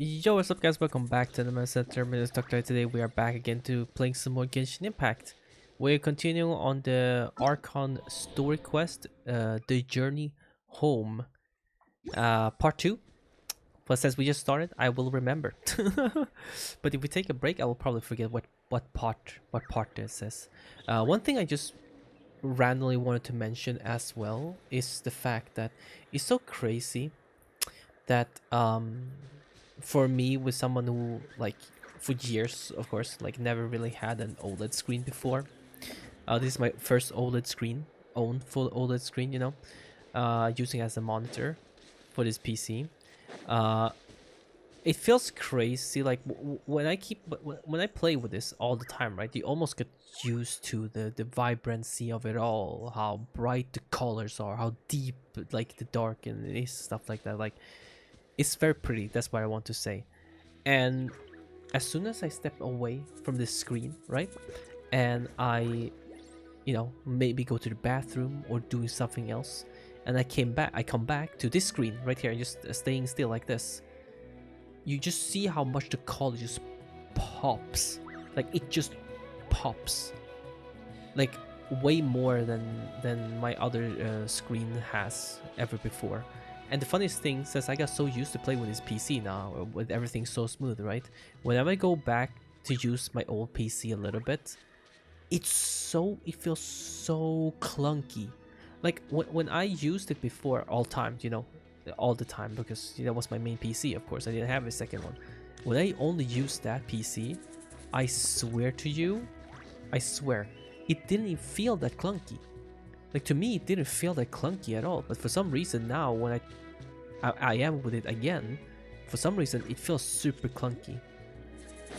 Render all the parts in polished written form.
Yo, what's up guys? Welcome back to AnimeHealthcenter. My name is Dr. Today we are back again to playing some more Genshin Impact. We're continuing on the ARCHON story quest, The Journey Home, part 2. But since we just started, I will remember. But if we take a break, I will probably forget what part this is. One thing I just randomly wanted to mention as well is the fact that it's so crazy that for me, with someone who like for years of course like never really had an OLED screen before, this is my first OLED screen, own full OLED screen, using as a monitor for this PC. It feels crazy, like when I play with this all the time, right? You almost get used to the vibrancy of it all, how bright the colors are, how deep like the dark and it is, stuff like that. Like, it's very pretty, that's what I want to say. And as soon as I step away from this screen, right, and I maybe go to the bathroom or doing something else, and I come back to this screen right here, just staying still like this, you just see how much the color just pops. Like, it just pops, like way more than my other screen has ever before. And the funniest thing, since I got so used to play with this PC now, with everything so smooth, right? Whenever I go back to use my old PC a little bit, it feels so clunky. Like when I used it before, all the time, because that was my main PC. Of course, I didn't have a second one. When I only used that PC, I swear to you, it didn't even feel that clunky. Like, to me, it didn't feel that clunky at all. But for some reason now, when I am with it again, for some reason it feels super clunky.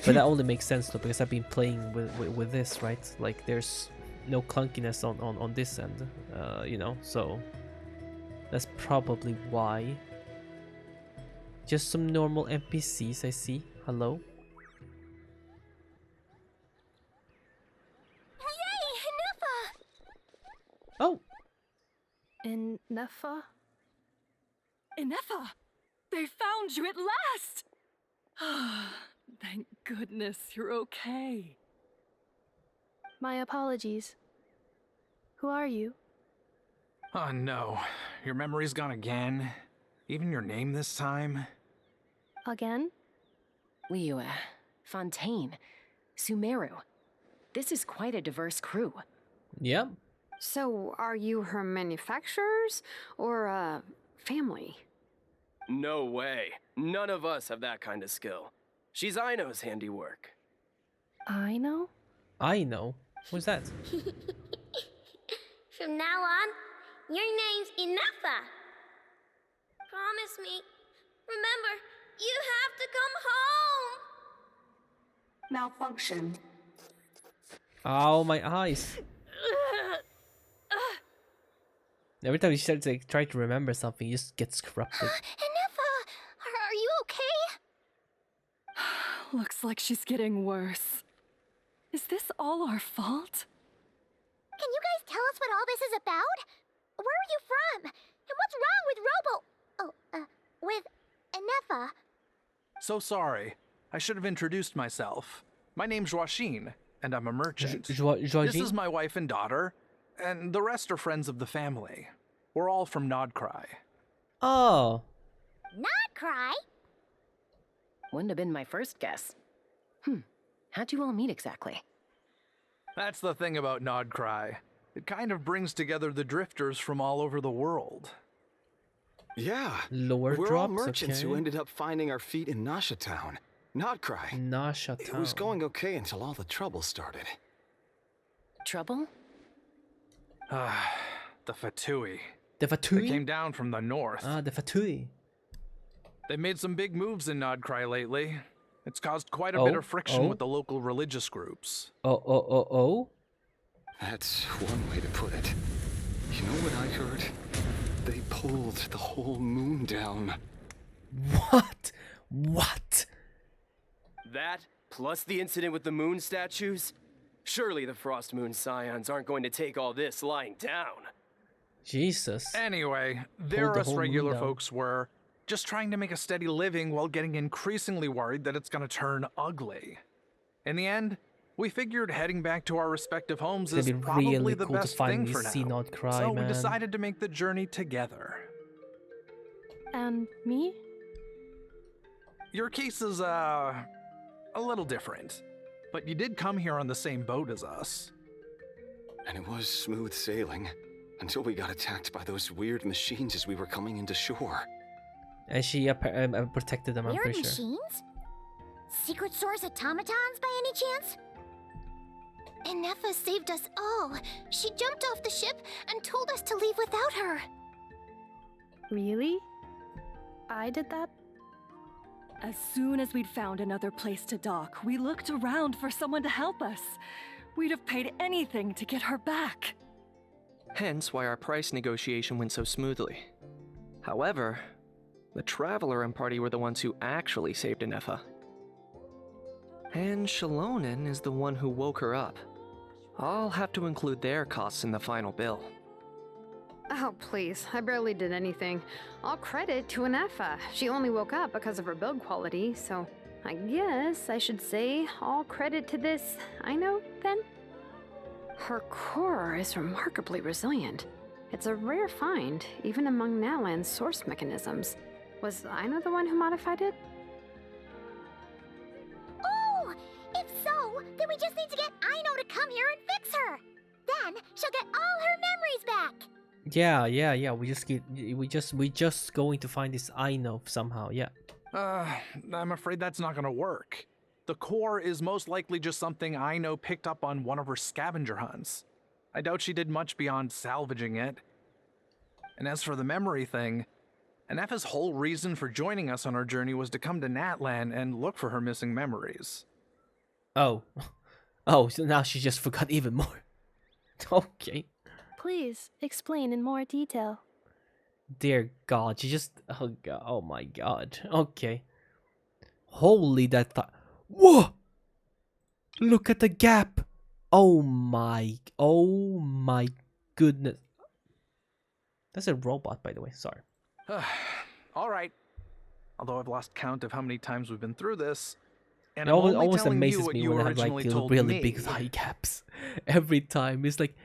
But that only makes sense though, because I've been playing with this, right? Like, there's no clunkiness on this end, so that's probably why. Just some normal NPCs I see. Hello? Yay, Ineffa! Oh! Ineffa? Ineffa! They found you at last! Thank goodness you're okay. My apologies. Who are you? Oh no, your memory's gone again? Even your name this time? Again? Liu, Fontaine, Sumeru. This is quite a diverse crew. Yep. So, are you her manufacturers or family? No way. None of us have that kind of skill. She's Aino's handiwork. I know? I know. Who's that? From now on, your name's Ineffa. Promise me. Remember, you have to come home. Malfunction. Oh, my eyes. Every time you start to try to remember something, it just gets corrupted. Ineffa, are you okay? Looks like she's getting worse. Is this all our fault? Can you guys tell us what all this is about? Where are you from? And what's wrong with with Ineffa? So sorry. I should have introduced myself. My name's Joachine, and I'm a merchant. This is my wife and daughter, and the rest are friends of the family. We're all from KRAI. Oh. Not cry. Wouldn't have been my first guess. How'd you all meet exactly? That's the thing about KRAI. It kind of brings together the drifters from all over the world. Yeah, Lower we're drops, all merchants okay. who ended up finding our feet in Nasha Town. Not KRAI. Nasha It was Town. going okay until all the trouble started. Trouble? The Fatui. The They Fatui? came down from the north. Ah, the Fatui. They've made some big moves in KRAI lately. It's caused quite a bit of friction with the local religious groups. Oh. That's one way to put it. You know what I heard? They pulled the whole moon down. What? What? That, plus the incident with the moon statues? Surely the Frost Moon Scions aren't going to take all this lying down. Jesus. Anyway, there the us whole moon regular down. folks were just trying to make a steady living while getting increasingly worried that it's gonna turn ugly. In the end, we figured heading back to our respective homes is probably really the cool to best thing finally for see now. Not Cry, So we man. decided to make the journey together. And me? Your case is, a little different. But you did come here on the same boat as us. And it was smooth sailing until we got attacked by those weird machines as we were coming into shore. And she protected them, I'm Weird pretty sure. machines? Secret Source automatons by any chance? Ineffa saved us all. She jumped off the ship and told us to leave without her. Really? I did that? As soon as we'd found another place to dock, we looked around for someone to help us. We'd have paid anything to get her back. Hence why our price negotiation went so smoothly. However, the Traveler and party were the ones who actually saved Ineffa. And Shalonen is the one who woke her up. I'll have to include their costs in the final bill. Oh, please. I barely did anything. All credit to Ineffa. She only woke up because of her build quality, so I guess I should say all credit to this Aino, then? Her core is remarkably resilient. It's a rare find, even among Natlan's source mechanisms. Was Aino the one who modified it? Oh! If so, then we just need to get Aino to come here and fix her! Then she'll get all her memories back! Yeah. We just going to find this Aino somehow. Yeah. I'm afraid that's not gonna work. The core is most likely just something Aino picked up on one of her scavenger hunts. I doubt she did much beyond salvaging it. And as for the memory thing, Ineffa's whole reason for joining us on our journey was to come to Natlan and look for her missing memories. Oh, so now she just forgot even more. Okay. Please explain in more detail. Dear God, she just oh my God. Okay. Holy that thought. Whoa! Look at the gap. Oh my goodness. That's a robot, by the way. Sorry. All right. Although I've lost count of how many times we've been through this, and It I'm only always telling you amazes what me you when I have like originally told really me. big thigh gaps. Every time it's like,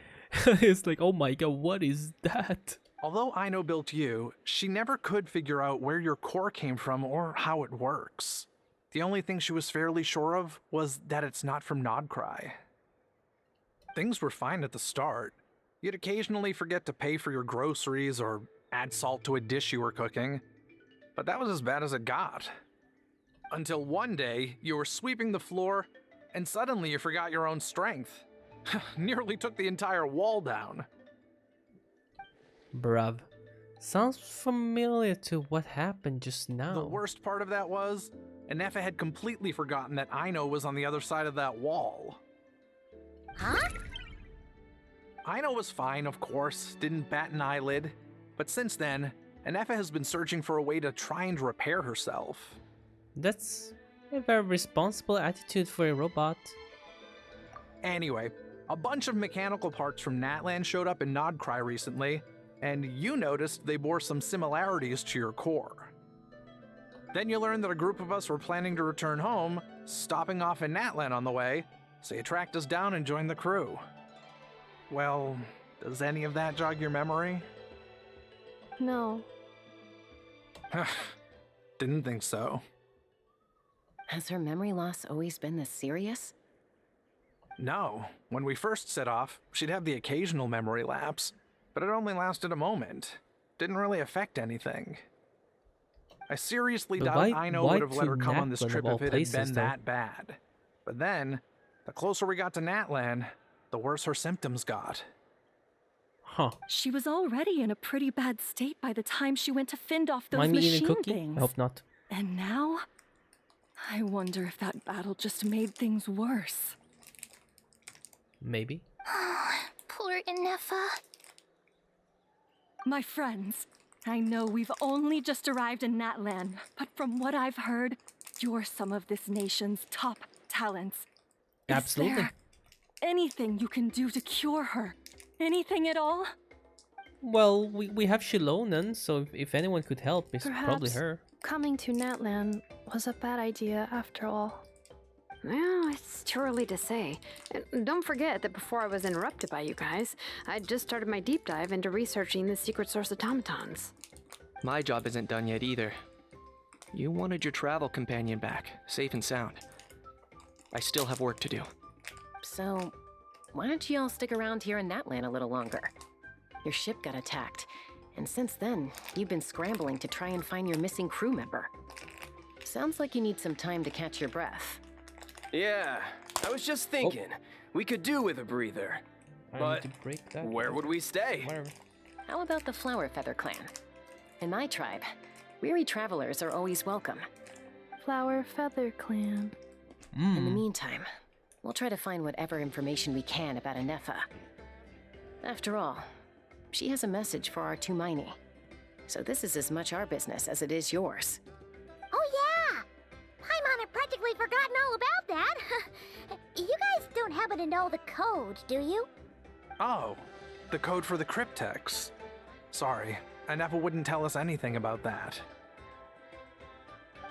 it's like, oh my God, what is that? Although Aino built you, she never could figure out where your core came from or how it works. The only thing she was fairly sure of was that it's not from Nodcry. Things were fine at the start. You'd occasionally forget to pay for your groceries or add salt to a dish you were cooking, but that was as bad as it got. Until one day, you were sweeping the floor, and suddenly you forgot your own strength. Nearly took the entire wall down. Bruv. Sounds familiar to what happened just now. The worst part of that was, Ineffa had completely forgotten that Aino was on the other side of that wall. Huh? Aino was fine, of course, didn't bat an eyelid, but since then, Ineffa has been searching for a way to try and repair herself. That's a very responsible attitude for a robot. Anyway, a bunch of mechanical parts from Natlan showed up in Nodcry recently, and you noticed they bore some similarities to your core. Then you learned that a group of us were planning to return home, stopping off in Natlan on the way, so you tracked us down and joined the crew. Well, does any of that jog your memory? No. Didn't think so. Has her memory loss always been this serious? No. When we first set off, she'd have the occasional memory lapse, but it only lasted a moment. Didn't really affect anything. I seriously But doubt why Aino would have let to her come on this Natlan trip of all if it had places, been though? that bad. But then, the closer we got to Natlan, the worse her symptoms got. Huh. She was already in a pretty bad state by the time she went to fend off those Mind me eating a machine cookie? things. I hope not. And now? I wonder if that battle just made things worse. Maybe. Poor Ineffa. My friends, I know we've only just arrived in Natlan, but from what I've heard, you're some of this nation's top talents. Absolutely. Is there anything you can do to cure her? Anything at all? Well, we have Shilonen, so if anyone could help, it's probably Perhaps her. coming to Natlan was a bad idea after all. Well, it's too early to say. And don't forget that before I was interrupted by you guys, I just started my deep dive into researching the secret source automatons. My job isn't done yet either. You wanted your travel companion back, safe and sound. I still have work to do. So, why don't you all stick around here in Natlan a little longer? Your ship got attacked, and since then, you've been scrambling to try and find your missing crew member. Sounds like you need some time to catch your breath. Yeah, I was just thinking, we could do with a breather. But where would we stay? How about the Flower Feather Clan? In my tribe, weary travelers are always welcome. Flower Feather Clan. In the meantime, we'll try to find whatever information we can about Ineffa. After all, she has a message for our Tumaini. So this is as much our business as it is yours. Oh yeah! Paimon had practically forgotten all about that. You guys don't happen to know the code, do you? Oh, the code for the cryptex. Sorry, Ineffa wouldn't tell us anything about that.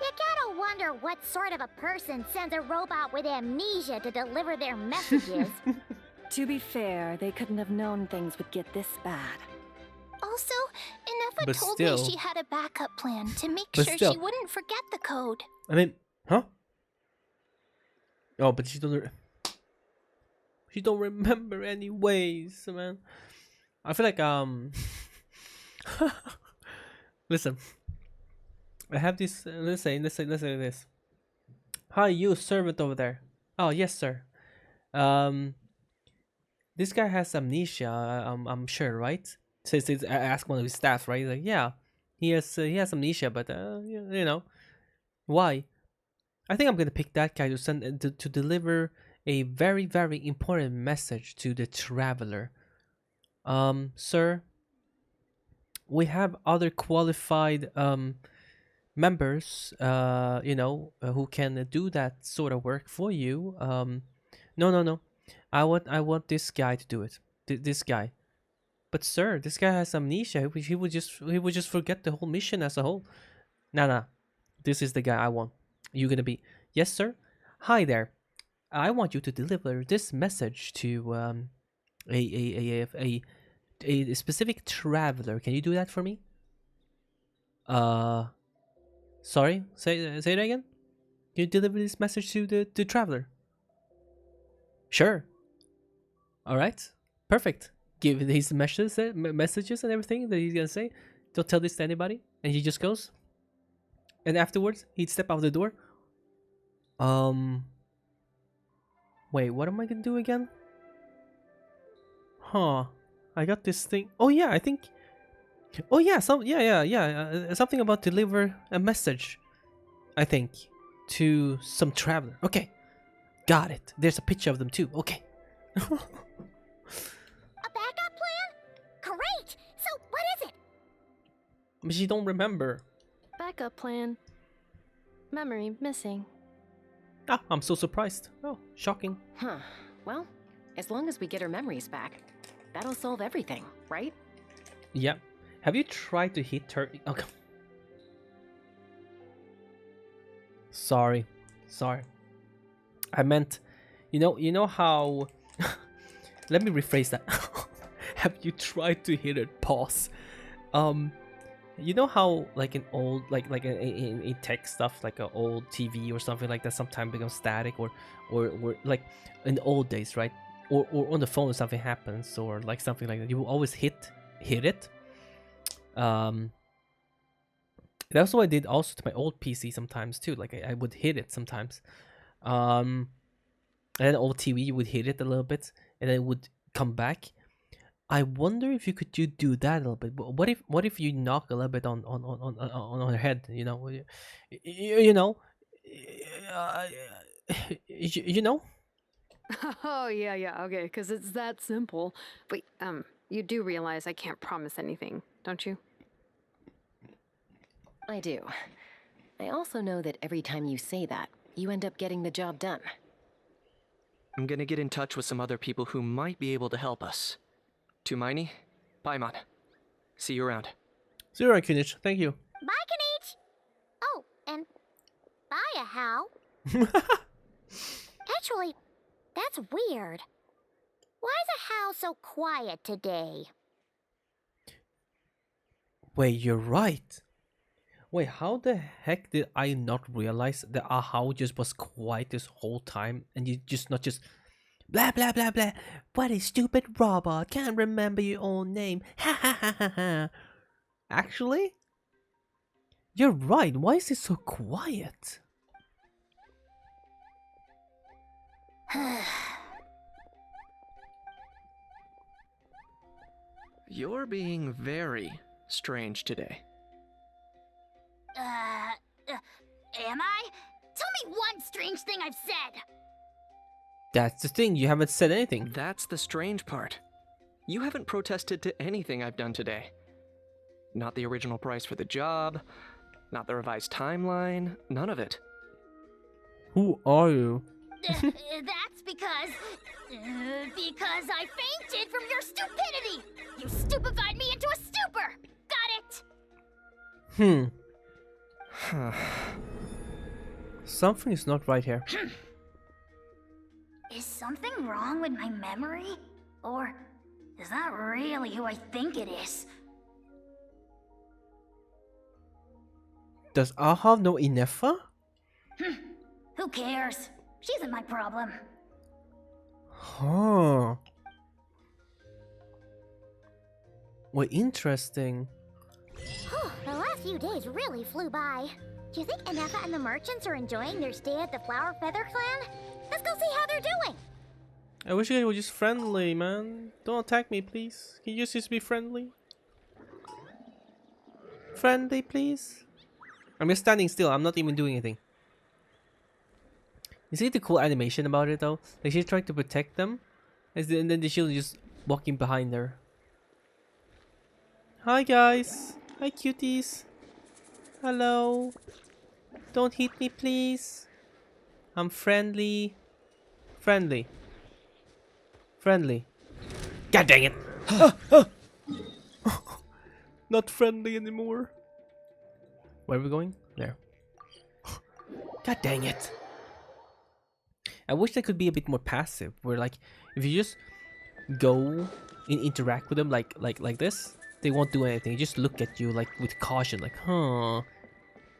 You gotta wonder what sort of a person sends a robot with amnesia to deliver their messages. To be fair, they couldn't have known things would get this bad. Also, Ineffa But told still- me she had a backup plan to make But sure still- she wouldn't forget the code. I mean, huh? Oh, but she don't remember anyways, man. I feel like listen. I have this. Let's say this. Hi, you servant over there. Oh yes, sir. This guy has amnesia. I'm sure, right? Says ask one of his staff, right? Like, yeah, he has amnesia, but you know, why? I think I'm gonna pick that guy to send to deliver a very important message to the traveler. Sir, we have other qualified members, who can do that sort of work for you. No. I want this guy to do it. This guy. But sir, this guy has amnesia. He would just forget the whole mission as a whole. Nah. This is the guy I want. You gonna be? Yes, sir. Hi there. I want you to deliver this message to a specific traveler. Can you do that for me? Sorry. Say it again. Can you deliver this message to the traveler? Sure. All right. Perfect. Give his messages and everything that he's gonna say. Don't tell this to anybody. And he just goes. And afterwards, he'd step out the door. Wait, what am I gonna do again? Huh. I got this thing. Oh yeah, I think. Oh yeah, something about deliver a message. I think to some traveler. Okay, got it. There's a picture of them too. Okay. A backup plan? Great! So, what is it? But she don't remember. Backup plan. Memory missing. Ah, I'm so surprised. Oh, shocking. Huh. Well, as long as we get her memories back, that'll solve everything, right? Yeah. Have you tried to hit her? Okay. Sorry. I meant, you know how. Let me rephrase that. Have you tried to hit her? Pause. You know how like an old like in tech stuff, like an old TV or something like that sometimes becomes static, or like in the old days, right? Or on the phone something happens, or like something like that. You will always hit it. That's what I did also to my old PC sometimes too. Like I would hit it sometimes. And then old TV, you would hit it a little bit, and then it would come back. I wonder if you could do that a little bit. But what if you knock a little bit on her head? You know, you know, you know. Oh, yeah, okay, because it's that simple. Wait, you do realize I can't promise anything, don't you? I do. I also know that every time you say that, you end up getting the job done. I'm gonna get in touch with some other people who might be able to help us. Tumaini, Paimon, See you around. See you around, Kunich. Thank you. Bye, Kanich! Oh, and bye, a Hal. Actually, that's weird. Why is a Hal so quiet today? Wait, you're right. Wait, how the heck did I not realize that Ahau just was quiet this whole time and you just not just blah blah blah blah. What a stupid robot, can't remember your own name. Ha ha ha ha ha. Actually, you're right. Why is it so quiet? You're being very strange today. Am I? Tell me one strange thing I've said! That's the thing, you haven't said anything. That's the strange part. You haven't protested to anything I've done today. Not the original price for the job, not the revised timeline, none of it. Who are you? That's because I fainted from your stupidity! You stupefied me into a stupor! Got it? Something is not right here. Is something wrong with my memory? Or is that really who I think it is? Does Ahau know Ineffa? Who cares? She isn't my problem. Huh. Well, interesting. The last few days really flew by. Do you think Ineffa and the merchants are enjoying their stay at the Flower Feather Clan? Let's go see how they're doing. I wish you guys were just friendly, man. Don't attack me, please. Can you just be friendly? Friendly, please? I'm just standing still. I'm not even doing anything. You see the cool animation about it, though? Like, she's trying to protect them. And then the shield is just walking behind her. Hi, guys. Hi, cuties. Hello. Don't hit me, please. I'm friendly. Friendly. Friendly. God dang it! Not friendly anymore. Where are we going? There. God dang it! I wish they could be a bit more passive. Where, like, if you just go and interact with them like this, they won't do anything. They just look at you like with caution, like, huh.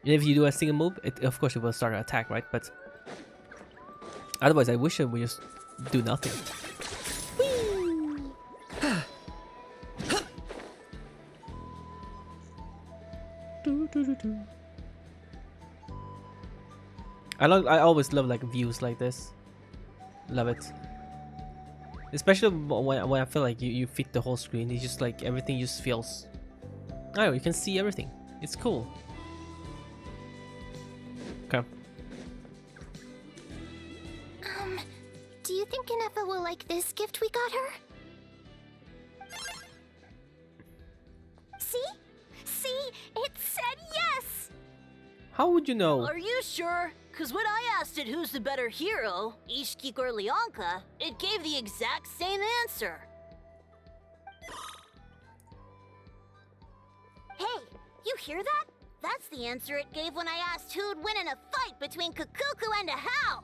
And if you do a single move, of course it will start an attack, right? But otherwise, I wish it would just do nothing. I always love like views like this. Love it. Especially when I feel like you fit the whole screen. It's just like everything just feels. I don't know, you can see everything. It's cool. Okay. Do you think Ineffa will like this gift we got her? See? See? It said yes! How would you know? Are you sure? Cause when I asked it who's the better hero, Ishkik or Leonka, it gave the exact same answer. Hey, you hear that? That's the answer it gave when I asked who'd win in a fight between Kukuku and a Hal.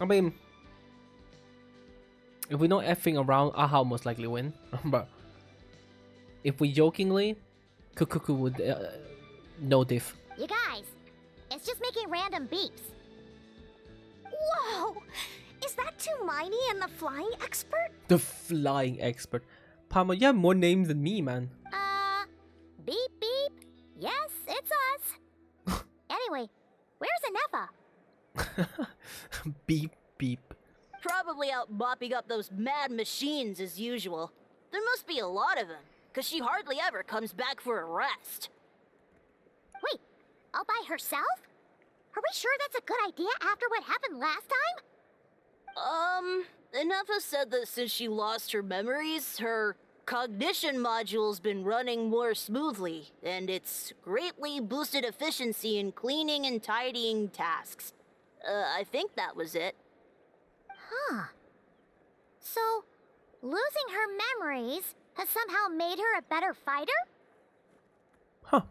I mean, if we're not effing around, Ahau most likely win. But if we jokingly, Kukuku would no diff. You guys, it's just making random beeps. Whoa! Is that Tumaini and the flying expert? The flying expert. Palma, you have more names than me, man. Beep beep. Yes, it's us. Anyway, where's Ineffa? Beep beep. Probably out mopping up those mad machines as usual. There must be a lot of them, cause she hardly ever comes back for a rest. Wait, all by herself? Are we sure that's a good idea after what happened last time? Ineffa said that since she lost her memories, her cognition module's been running more smoothly, and it's greatly boosted efficiency in cleaning and tidying tasks. I think that was it. Huh. So, losing her memories has somehow made her a better fighter? Huh.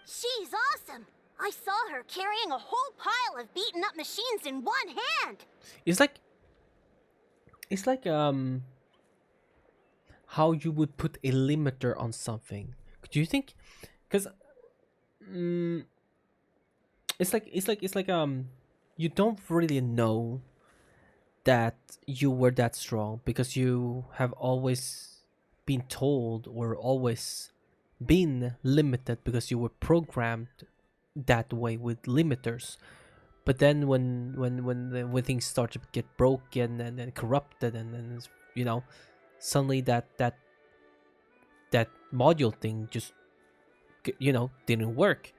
She's awesome! I saw her carrying a whole pile of beaten up machines in one hand! It's like how you would put a limiter on something. Do you think? Because it's like you don't really know that you were that strong because you have always been told or always been limited because you were programmed that way with limiters. But then when things start to get broken and then corrupted and then you know suddenly that module thing just didn't work.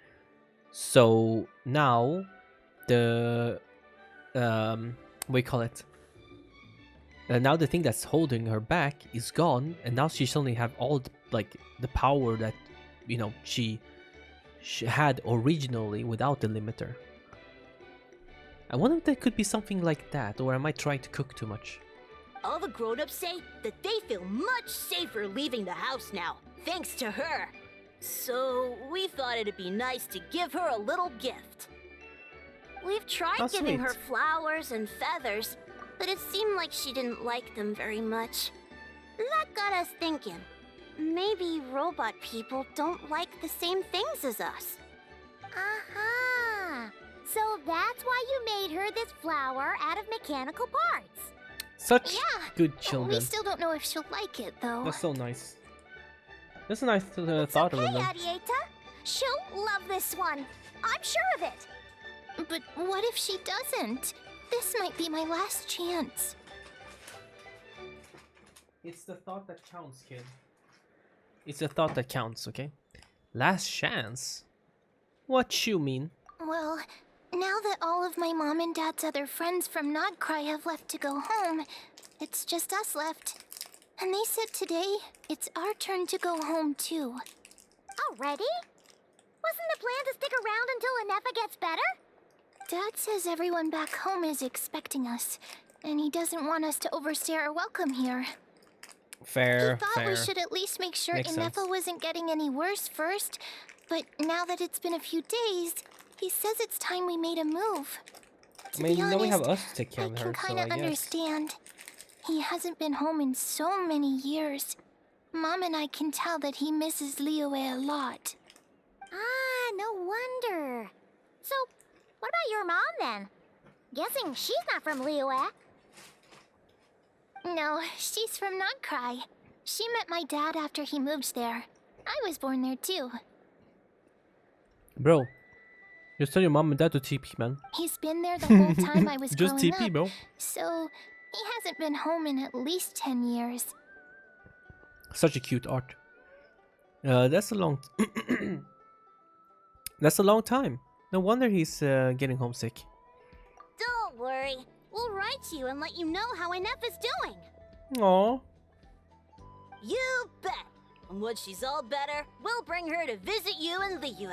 So now the what do you call it? Now the thing that's holding her back is gone, and now she suddenly have all the power that she had originally without the limiter. I wonder if there could be something like that, or am I trying to cook too much? All the grown-ups say that they feel much safer leaving the house now, thanks to her. So we thought it'd be nice to give her a little gift. We've tried How giving sweet. her flowers and feathers, but it seemed like she didn't like them very much. That got us thinking. Maybe robot people don't like the same things as us. Aha! So that's why you made her this flower out of mechanical parts. Such Yeah, good children. We still don't know if she'll like it, though. That's so nice. That's a nice thought of Hey, them. Adieta. She'll love this one. I'm sure of it. But what if she doesn't? This might be my last chance. It's the thought that counts, kid. It's the thought that counts, okay? Last chance? What you mean? Well, now that all of my mom and dad's other friends from Not KRAI have left to go home, it's just us left. And they said today it's our turn to go home too. Already? Wasn't the plan to stick around until Ineffa gets better? Dad says everyone back home is expecting us, and he doesn't want us to overstay our welcome here. Fair, He thought fair. we should at least make sure Makes Ineffa sense. wasn't getting any worse first, but now that it's been a few days, he says it's time we made a move. To I mean, be now we have honest, us to take care I of can her, so kinda I guess. understand. He hasn't been home in so many years. Mom and I can tell that he misses Liyue a lot. Ah, no wonder. So, what about your mom then? Guessing she's not from Liyue. No, she's from Not KRAI. She met my dad after he moved there. I was born there too. Bro, just tell your mom and dad to TP, man. He's been there the whole time I was Just growing TP, up. bro. So, he hasn't been home in at least 10 years. Such a cute art. That's a long... That's a long time. No wonder he's getting homesick. Don't worry. We'll write to you and let you know how Ineffa's doing. Aww. You bet! And when she's all better, we'll bring her to visit you in Liyue.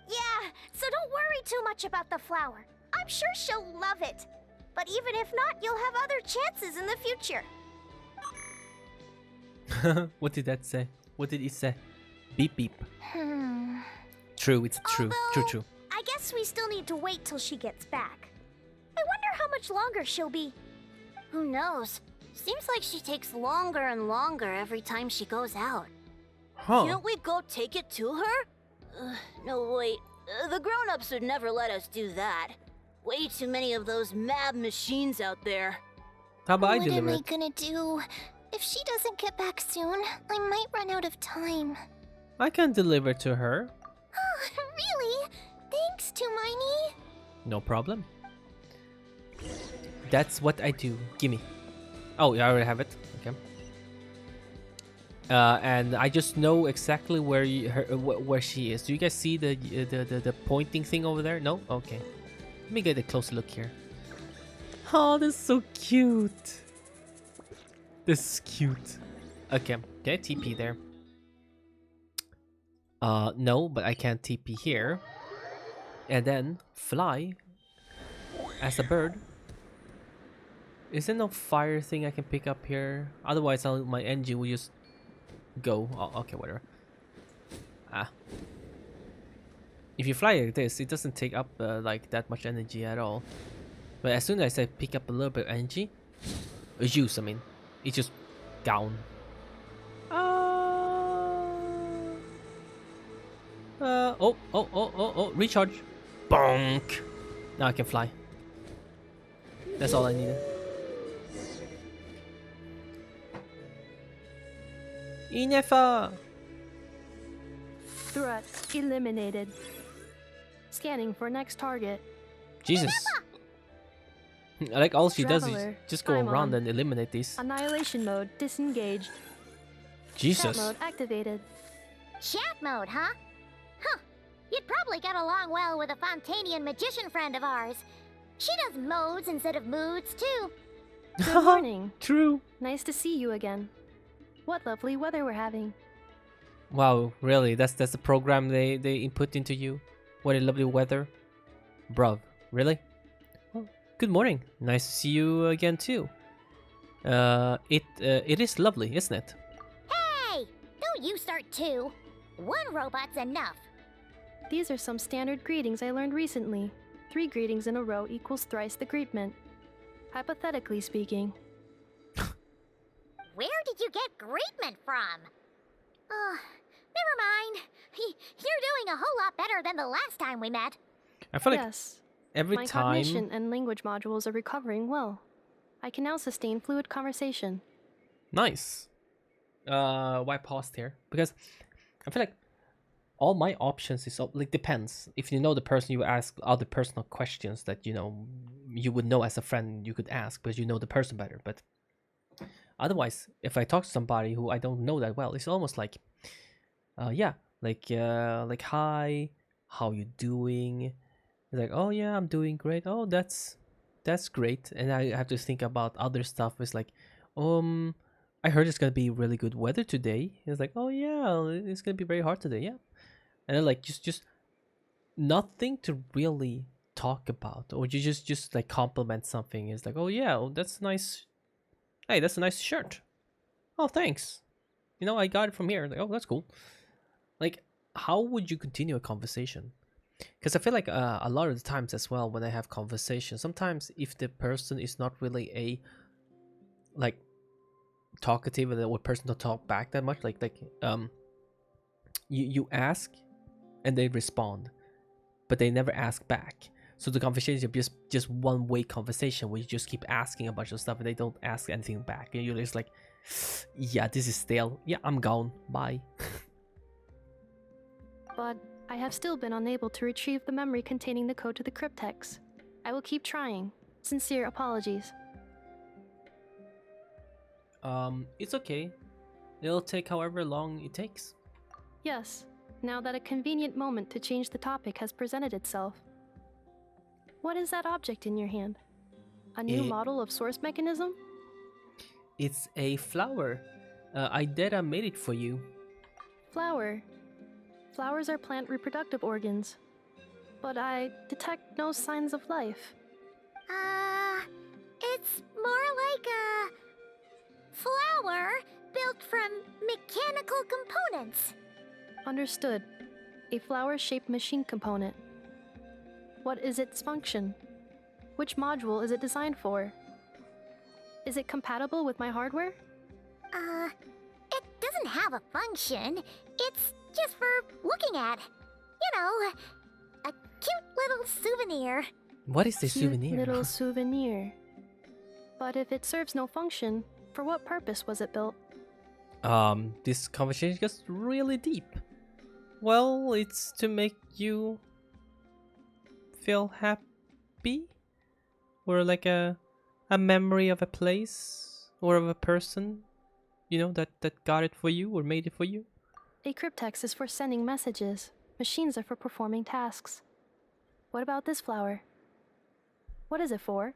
Yeah, so don't worry too much about the flower. I'm sure she'll love it. But even if not, you'll have other chances in the future. What did that say? What did it say? Beep beep. Hmm. True, it's true. True. I guess we still need to wait till she gets back. I wonder how much longer she'll be. Who knows? Seems like she takes longer and longer every time she goes out. Huh. Can't we go take it to her? No, wait. The grown-ups would never let us do that. Way too many of those mad machines out there. How about I What deliver am I it? gonna do? If she doesn't get back soon, I might run out of time. I can deliver to her. Oh, really? Thanks, Tumaini. No problem. That's what I do. Gimme. Oh, I already have it. Okay. And I just know exactly where where she is. Do you guys see the pointing thing over there? No? Okay. Let me get a closer look here. Oh, this is so cute. This is cute. Okay. Can I TP there? No, but I can TP here. And then fly as a bird. Is there no fire thing I can pick up here? Otherwise, my engine will just go. Oh, okay, whatever. Ah. If you fly like this, it doesn't take up like that much energy at all. But as soon as I pick up a little bit of energy, use, I mean, it's just down. Oh, recharge. Bonk. Now I can fly. That's all I needed. Ineffa! Threat eliminated. Scanning for next target. Jesus. I like all she does is Traveler, just go time around on. and eliminate these. Annihilation mode disengaged. Jesus. Chat mode activated. Chat mode, huh? Huh. You'd probably get along well with a Fontanian magician friend of ours. She does modes instead of moods, too. Good morning. True. Nice to see you again. What lovely weather we're having. Wow, really? That's the program they input into you? What a lovely weather. Bruv, really? Well, good morning. Nice to see you again too. It is lovely, isn't it? Hey! Don't you start too. One robot's enough. These are some standard greetings I learned recently. 3 greetings in a row equals thrice the greetment. Hypothetically speaking. Where did you get greetment from? Never mind. You're doing a whole lot better than the last time we met. I feel like Yes. every My time. cognition and language modules are recovering well. I can now sustain fluid conversation. Nice. Why pause here? Because I feel like all my options is like depends. If you know the person, you ask other personal questions that you would know as a friend. You could ask because you know the person better. But otherwise, if I talk to somebody who I don't know that well, it's almost like, like hi, how you doing? It's like, oh yeah, I'm doing great. Oh, that's great. And I have to think about other stuff. It's like, I heard it's gonna be really good weather today. It's like, oh yeah, it's gonna be very hot today. Yeah, and then like just nothing to really talk about, or you just like compliment something. It's like, oh yeah, that's nice. Hey, that's a nice shirt. Oh, thanks. I got it from here. Like, oh, that's cool. Like, how would you continue a conversation? Because I feel like a lot of the times as well when I have conversations, sometimes if the person is not really a like talkative or person to talk back that much, you ask and they respond, but they never ask back. So the conversation is just one way conversation where you just keep asking a bunch of stuff and they don't ask anything back, and you're just like, yeah, this is stale. Yeah, I'm gone. Bye. But I have still been unable to retrieve the memory containing the code to the cryptex. I will keep trying. Sincere apologies. It's okay. It'll take however long it takes. Yes, now that a convenient moment to change the topic has presented itself. What is that object in your hand? A new model of source mechanism? It's a flower. Idetta made it for you. Flower. Flowers are plant reproductive organs. But I detect no signs of life. It's more like a flower built from mechanical components. Understood. A flower-shaped machine component. What is its function? Which module is it designed for? Is it compatible with my hardware? It doesn't have a function. It's just for looking at. A cute little souvenir. What is the souvenir? Little souvenir. But if it serves no function, for what purpose was it built? This conversation gets really deep. Well, it's to make you feel happy, or like a memory of a place or of a person, that got it for you or made it for you. A cryptex is for sending messages. Machines are for performing tasks. What about this flower? What is it for?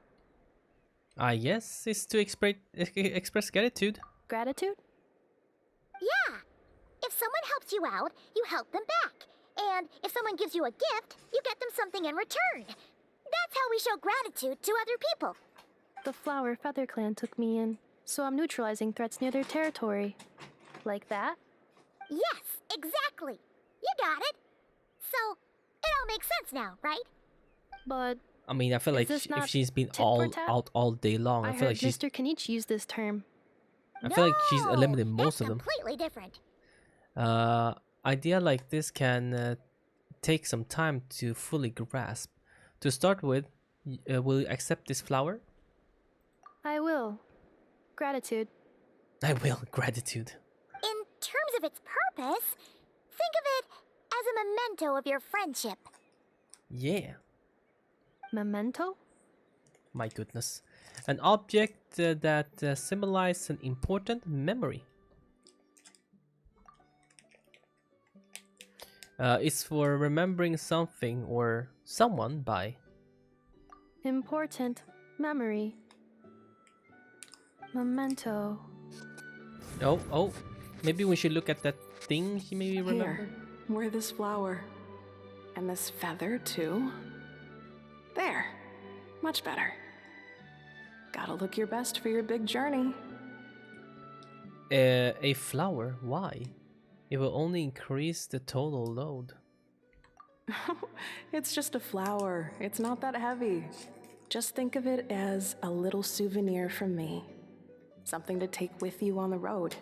I guess it's to express gratitude. Gratitude? Yeah. If someone helps you out, you help them back. And if someone gives you a gift, you get them something in return. That's how we show gratitude to other people. The Flower Feather Clan took me in, so I'm neutralizing threats near their territory. Like that? Yes, exactly. You got it. So, it all makes sense now, right? But I mean, I feel like if she's been out all day long, I feel like she's... Mr. Kenichi used this term. I feel like she's eliminated most of them. Completely different. Idea like this can take some time to fully grasp. To start with, will you accept this flower? I will. Gratitude. I will. Gratitude. In terms of its purpose, think of it as a memento of your friendship. Yeah. Memento? My goodness. An object that symbolizes an important memory. It's for remembering something or someone by. Important memory. Memento. Oh. Maybe we should look at that thing she maybe remember. Here, wear this flower. And this feather, too. There. Much better. Gotta look your best for your big journey. A flower? Why? It will only increase the total load. It's just a flower. It's not that heavy. Just think of it as a little souvenir from me. Something to take with you on the road.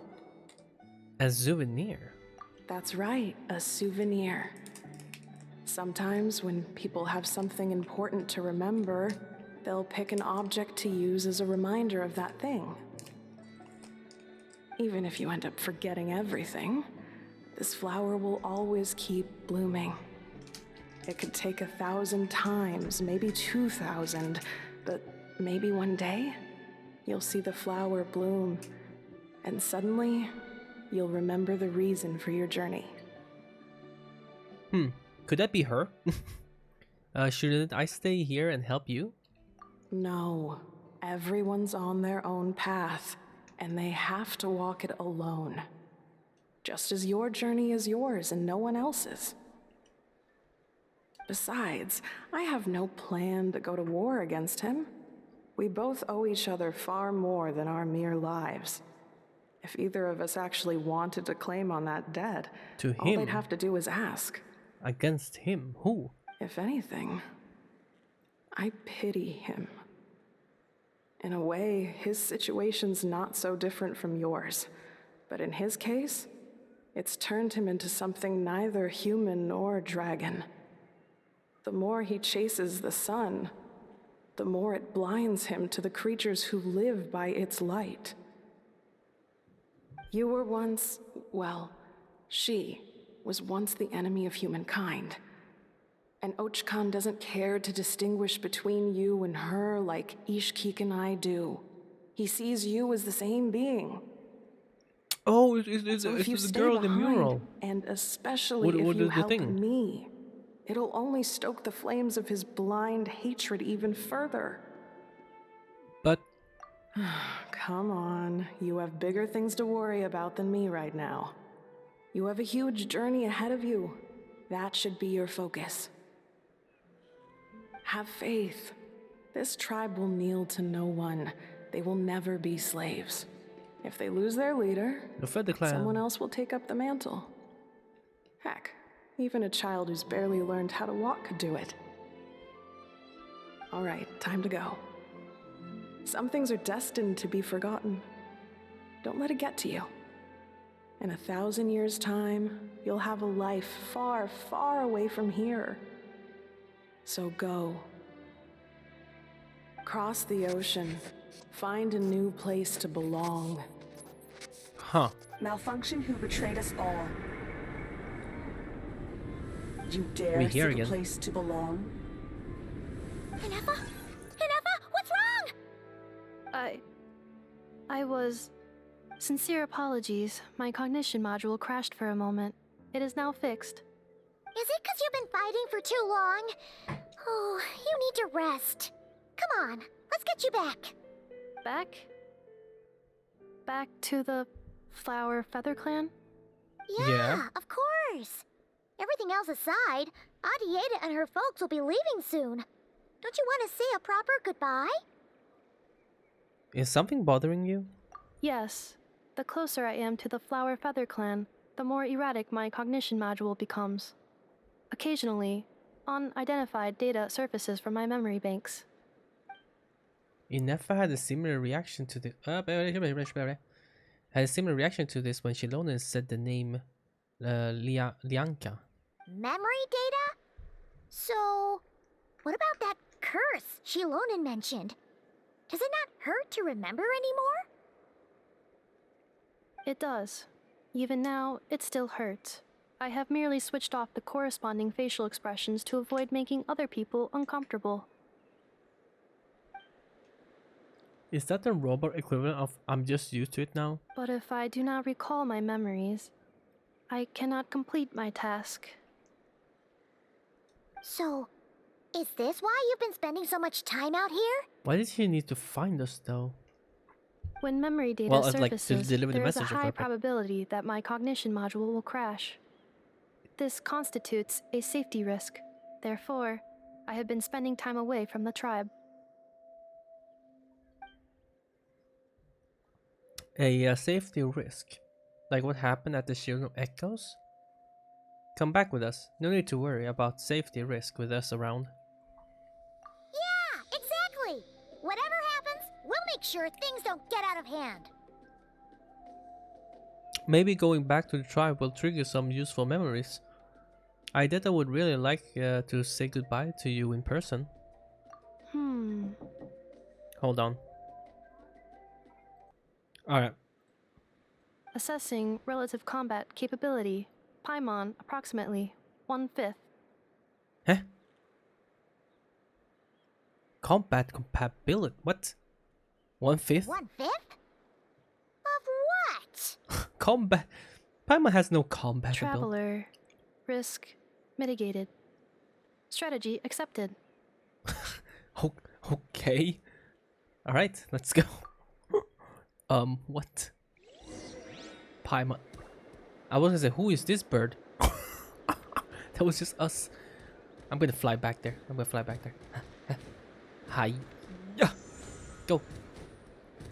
A souvenir? That's right, a souvenir. Sometimes when people have something important to remember, they'll pick an object to use as a reminder of that thing. Even if you end up forgetting everything, this flower will always keep blooming. It could take 1,000 times, maybe 2,000, but maybe one day, you'll see the flower bloom, and suddenly, you'll remember the reason for your journey. Could that be her? Shouldn't I stay here and help you? No. Everyone's on their own path, and they have to walk it alone. Just as your journey is yours and no one else's. Besides, I have no plan to go to war against him. We both owe each other far more than our mere lives. If either of us actually wanted to claim on that debt, all they'd have to do is ask. Against him? Who? If anything, I pity him. In a way, his situation's not so different from yours. But in his case, it's turned him into something neither human nor dragon. The more he chases the sun, the more it blinds him to the creatures who live by its light. You were once, well, she was once the enemy of humankind. And ARCHON doesn't care to distinguish between you and her like Ishkik and I do. He sees you as the same being. Oh, it's the girl in the mural. And especially if you help me, it'll only stoke the flames of his blind hatred even further. But... Come on, you have bigger things to worry about than me right now. You have a huge journey ahead of you. That should be your focus. Have faith. This tribe will kneel to no one. They will never be slaves. If they lose their leader, someone else will take up the mantle. Heck, even a child who's barely learned how to walk could do it. All right, time to go. Some things are destined to be forgotten. Don't let it get to you. In 1,000 years' time, you'll have a life far, far away from here. So go. Cross the ocean. Find a new place to belong. Huh. Malfunction who betrayed us all. You dare seek a place to belong? Ineffa? Ineffa, what's wrong? I was... Sincere apologies. My cognition module crashed for a moment. It is now fixed. Is it because you've been fighting for too long? Oh, you need to rest. Come on, let's get you back. Back? Back to the Flower Feather Clan? Yeah, of course. Everything else aside, Auntie Ada and her folks will be leaving soon. Don't you want to say a proper goodbye? Is something bothering you? Yes. The closer I am to the Flower Feather clan, the more erratic my cognition module becomes. Occasionally, unidentified data surfaces from my memory banks. Ineffa had a similar reaction to the had a similar reaction to this when Shilonen said the name Lianka. Memory data? So, what about that curse Shilonen mentioned? Does it not hurt to remember anymore? It does. Even now, it still hurts. I have merely switched off the corresponding facial expressions to avoid making other people uncomfortable. Is that the robot equivalent of I'm just used to it now? But if I do not recall my memories, I cannot complete my task. So, is this why you've been spending so much time out here? Why did he need to find us though? When memory data surfaces, there is a high probability that my cognition module will crash. This constitutes a safety risk. Therefore, I have been spending time away from the tribe. A safety risk? Like what happened at the Shino Echoes? Come back with us. No need to worry about safety risk with us around. Yeah, exactly! Whatever happens, we'll make sure things don't get out of hand. Maybe going back to the tribe will trigger some useful memories. I would really like to say goodbye to you in person. Hold on. Alright. Assessing relative combat capability. Paimon approximately 1/5. Huh? Combat compatibility? What? 1/5? 1/5? Of what? Combat? Paimon has no combat ability. Traveler. Risk mitigated. Strategy accepted. Okay. Alright, let's go. What? Paimon. I was gonna say, who is this bird? That was just us. I'm gonna fly back there. Hi. Yeah. Go.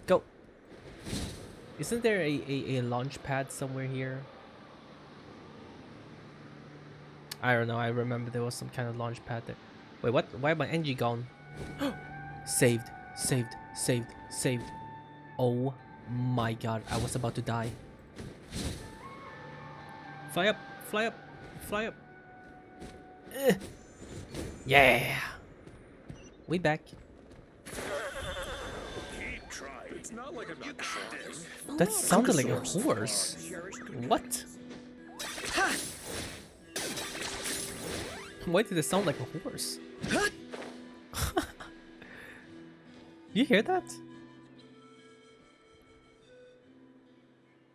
Go. Isn't there a launch pad somewhere here? I don't know. I remember there was some kind of launch pad there. Wait, what? Why am my NG gone? Saved. Oh my god. I was about to die. Fly up. Yeah. We back. It's not like I'm not trying. That sounded like a horse. What? Why did it sound like a horse? You hear that?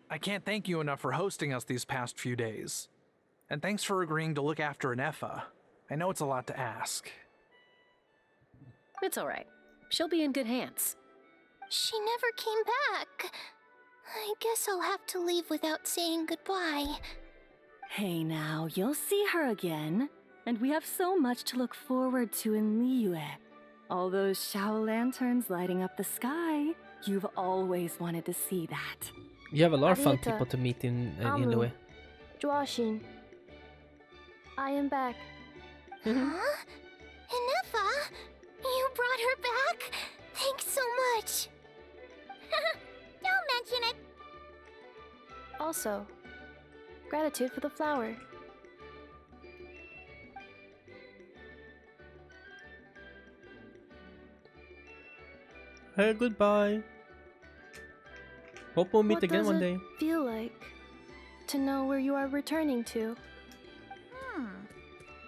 I can't thank you enough for hosting us these past few days. And thanks for agreeing to look after Ineffa. I know it's a lot to ask. It's alright. She'll be in good hands. She never came back. I guess I'll have to leave without saying goodbye. Hey now, you'll see her again. And we have so much to look forward to in Liyue. All those Shao lanterns lighting up the sky. You've always wanted to see that. You have a lot of fun people to meet in Liyue. Joashin. I am back. Huh? Ineffa? You brought her back? Thanks so much. Don't mention it. Also, gratitude for the flower. Hey, goodbye. Hope we'll meet again one day. What does it feel like to know where you are returning to?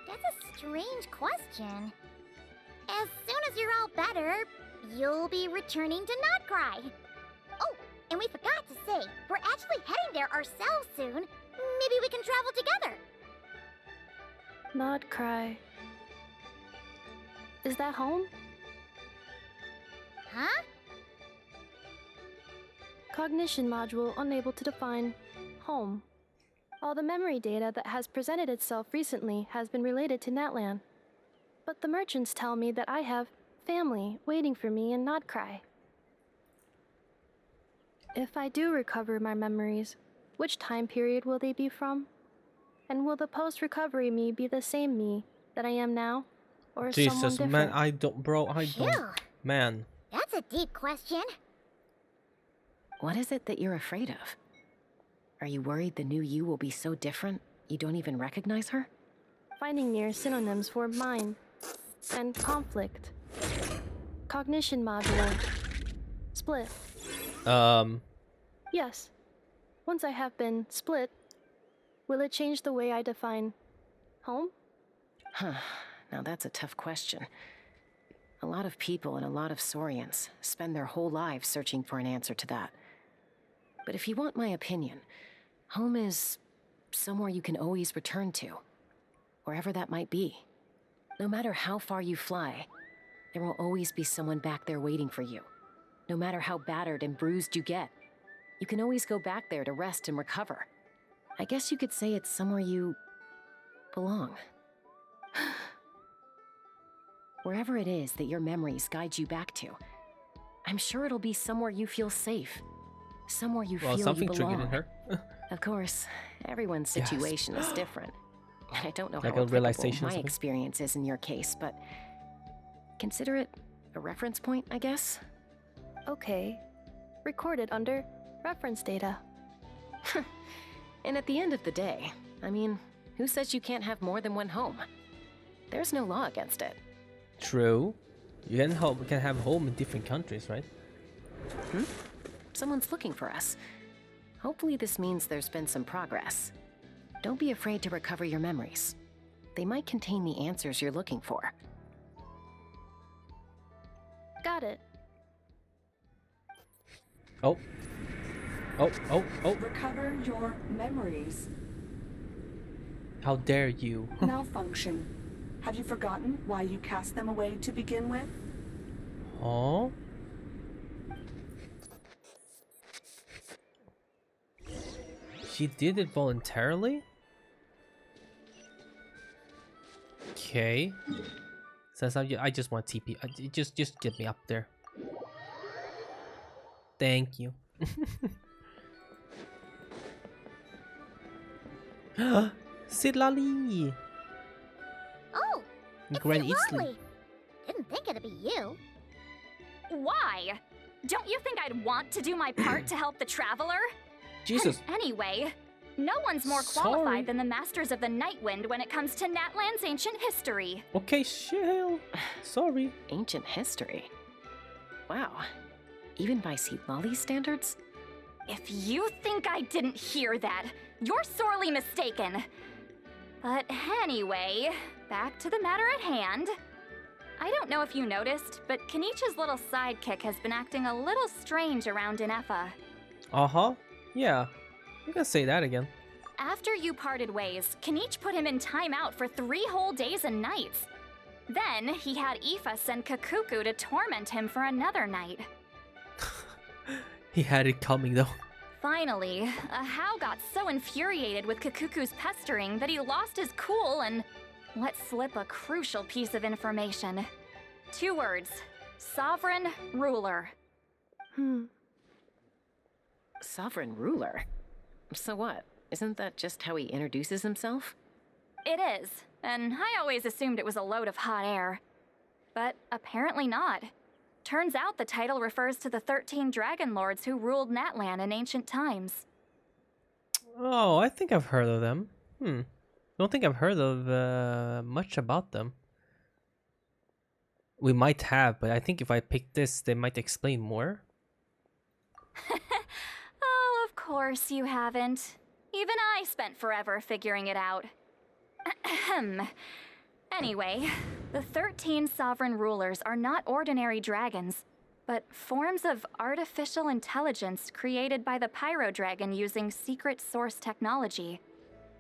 That's a strange question. As soon as you're all better, you'll be returning to KRAI. Oh, and we forgot to say, we're actually heading there ourselves soon. Maybe we can travel together. KRAI. Is that home? Huh? Cognition module unable to define home. All the memory data that has presented itself recently has been related to Natlan. But the merchants tell me that I have family waiting for me in KRAI. If I do recover my memories, which time period will they be from? And will the post-recovery me be the same me that I am now? Or someone Jesus, different? man, I don't, bro, I don't. Phew. Man. That's a deep question. What is it that you're afraid of? Are you worried the new you will be so different you don't even recognize her? Finding near synonyms for mind and conflict. Cognition module. Split. Yes. Once I have been split, will it change the way I define home? Huh. Now that's a tough question. A lot of people and a lot of Saurians spend their whole lives searching for an answer to that. But if you want my opinion, home is somewhere you can always return to, wherever that might be. No matter how far you fly, there will always be someone back there waiting for you. No matter how battered and bruised you get, you can always go back there to rest and recover. I guess you could say it's somewhere you belong. Wherever it is that your memories guide you back to, I'm sure it'll be somewhere you feel safe. Somewhere you feel something you belong. triggered in her. Of course, everyone's situation is different. I don't know Like how a applicable realization or my something? experience is in your case, but consider it a reference point, I guess. Okay. Recorded under reference data. And at the end of the day, I mean, who says you can't have more than one home? There's no law against it. True. You can have home in different countries, right? Someone's looking for us. Hopefully this means there's been some progress. Don't be afraid to recover your memories. They might contain the answers you're looking for. Got it. Oh. Recover your memories. How dare you? Malfunction. Have you forgotten why you cast them away to begin with? Oh. She did it voluntarily? Okay. Says I just want TP. Just get me up there. Thank you. Sidlali! Oh, it's Granny Lolly. Didn't think it'd be you. Why? Don't you think I'd want to do my part to help the Traveler? Jesus. And anyway, no one's more Sorry. qualified than the Masters of the Nightwind when it comes to Natlan's ancient history. Okay, chill. Sorry. Ancient history? Wow. Even by Lolly's standards? If you think I didn't hear that, you're sorely mistaken. But anyway, back to the matter at hand. I don't know if you noticed, but Kenichi's little sidekick has been acting a little strange around Ineffa. Uh-huh. Yeah. You can say that again. After you parted ways, Kenich put him in timeout for 3 whole days and nights. Then he had Aoife send Kakuku to torment him for another night. He had it coming though. Finally, Ahau got so infuriated with Kakuku's pestering that he lost his cool and let slip a crucial piece of information. 2 words. Sovereign Ruler. Sovereign Ruler? So what? Isn't that just how he introduces himself? It is, and I always assumed it was a load of hot air. But apparently not. Turns out the title refers to the 13 Dragon Lords who ruled Natlan in ancient times. Oh, I think I've heard of them. Don't think I've heard of much about them. We might have, but I think if I pick this, they might explain more. Oh, of course you haven't. Even I spent forever figuring it out. Anyway, the 13 sovereign rulers are not ordinary dragons, but forms of artificial intelligence created by the Pyro Dragon using secret source technology.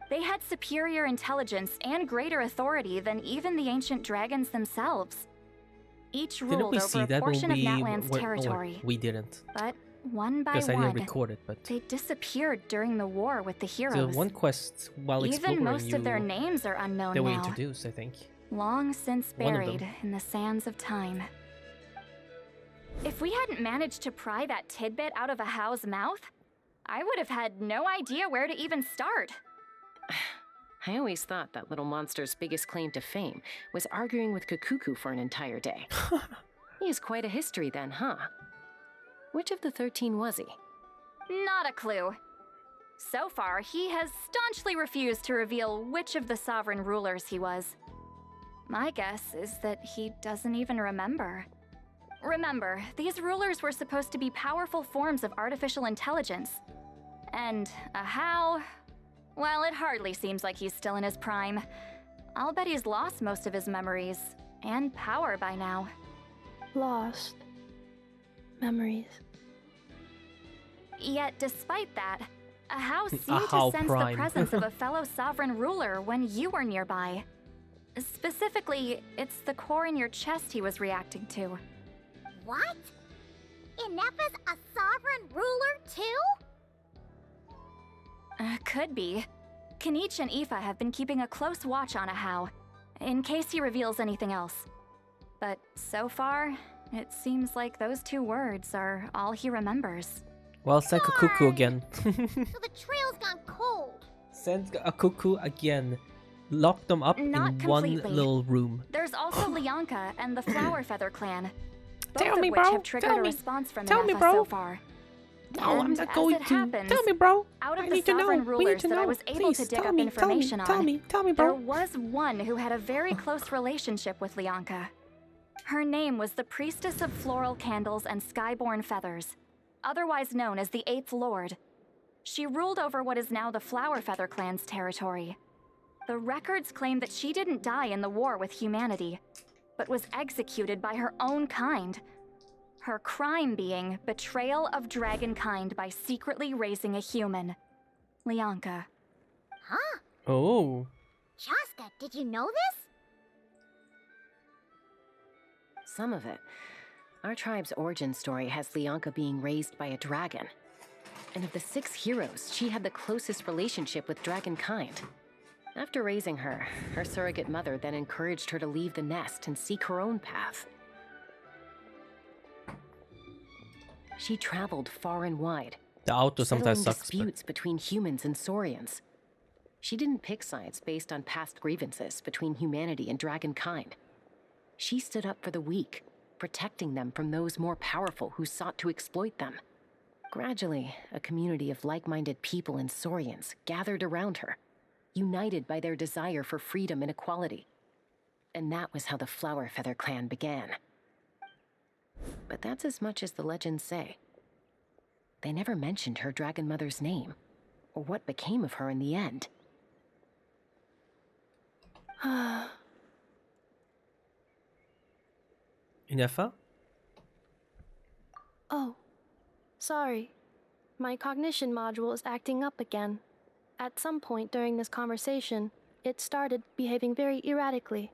They had superior intelligence and greater authority than even the ancient dragons themselves. Each ruled over a portion of Natlan's territory. We didn't. But one by Because I didn't one, record it, but they disappeared during the war with the the heroes. one quest while exploring, Even most of their names are unknown they were now. introduced, I think. Long since One of buried them. in the sands of time. If we hadn't managed to pry that tidbit out of a How's mouth, I would have had no idea where to even start. I always thought that little monster's biggest claim to fame was arguing with Kakuku for an entire day. He has quite a history then, huh? Which of the 13 was he? Not a clue. So far, he has staunchly refused to reveal which of the sovereign rulers he was. My guess is that he doesn't even remember. Remember, these rulers were supposed to be powerful forms of artificial intelligence. And a How? Well, it hardly seems like he's still in his prime. I'll bet he's lost most of his memories and power by now. Lost memories. Yet, despite that, a How seemed to sense the presence of a fellow sovereign ruler when you were nearby. Specifically, it's the core in your chest he was reacting to. What? Ineffa's a sovereign ruler too? Could be. Kenichi and Aoife have been keeping a close watch on a How, in case he reveals anything else. But so far, it seems like those 2 words are all he remembers. Well, send a cuckoo again. So the trail's gone cold. Send a cuckoo again. Lock them up Not in completely. one little room. There's also Lianka and the Flower Feather clan. Both Tell of me, which bro. have triggered Tell a me. response from Tell me, Ineffa bro. so far. No, I'm And not as going it to. happens, Tell me, bro. Out of I the need to know. sovereign We need rulers to that I know. was able Please, to dig tell up me, information on, tell me, there bro. was one who had a very close relationship with Lianka. Her name was the Priestess of Floral Candles and Skyborn Feathers, otherwise known as the 8th Lord. She ruled over what is now the Flower Feather clan's territory. The records claim that she didn't die in the war with humanity, but was executed by her own kind. Her crime being betrayal of dragonkind by secretly raising a human. Lianka. Huh? Oh. Shaska, did you know this? Some of it. Our tribe's origin story has Lianka being raised by a dragon. And of the 6 heroes, she had the closest relationship with dragonkind. After raising her, her surrogate mother then encouraged her to leave the nest and seek her own path. She traveled far and wide, The auto sometimes settling sucks. disputes between humans and saurians. She didn't pick sides based on past grievances between humanity and dragonkind. She stood up for the weak, protecting them from those more powerful who sought to exploit them. Gradually, a community of like-minded people and saurians gathered around her, united by their desire for freedom and equality. And that was how the Flower Feather clan began. But that's as much as the legends say. They never mentioned her dragon mother's name, or what became of her in the end. Ineffa? Oh, sorry. My cognition module is acting up again. At some point during this conversation, it started behaving very erratically.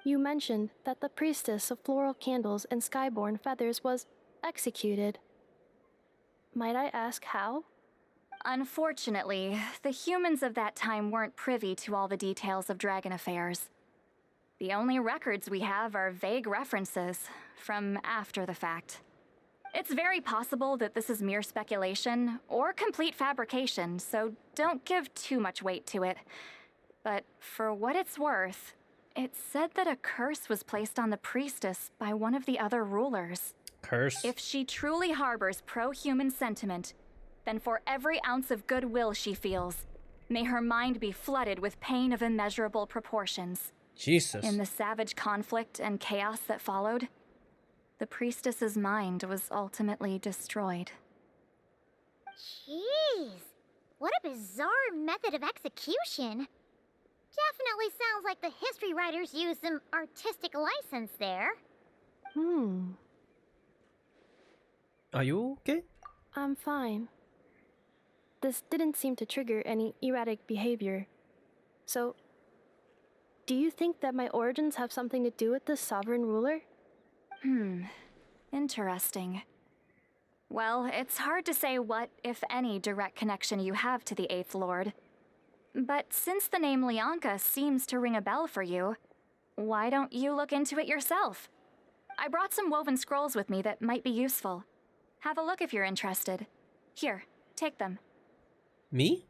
You mentioned that the Priestess of Floral Candles and Skyborn Feathers was executed. Might I ask how? Unfortunately, the humans of that time weren't privy to all the details of dragon affairs. The only records we have are vague references from after the fact. It's very possible that this is mere speculation or complete fabrication, so don't give too much weight to it. But for what it's worth, it's said that a curse was placed on the priestess by one of the other rulers. Curse? If she truly harbors pro-human sentiment, then for every ounce of goodwill she feels, may her mind be flooded with pain of immeasurable proportions. Jesus. In the savage conflict and chaos that followed, the priestess's mind was ultimately destroyed. Jeez, what a bizarre method of execution. Definitely sounds like the history writers used some artistic license there. Are you okay? I'm fine. This didn't seem to trigger any erratic behavior. So, do you think that my origins have something to do with this sovereign ruler? Interesting. Well, it's hard to say what, if any, direct connection you have to the 8th Lord. But since the name Lianka seems to ring a bell for you, why don't you look into it yourself? I brought some woven scrolls with me that might be useful. Have a look if you're interested. Here, take them. Me?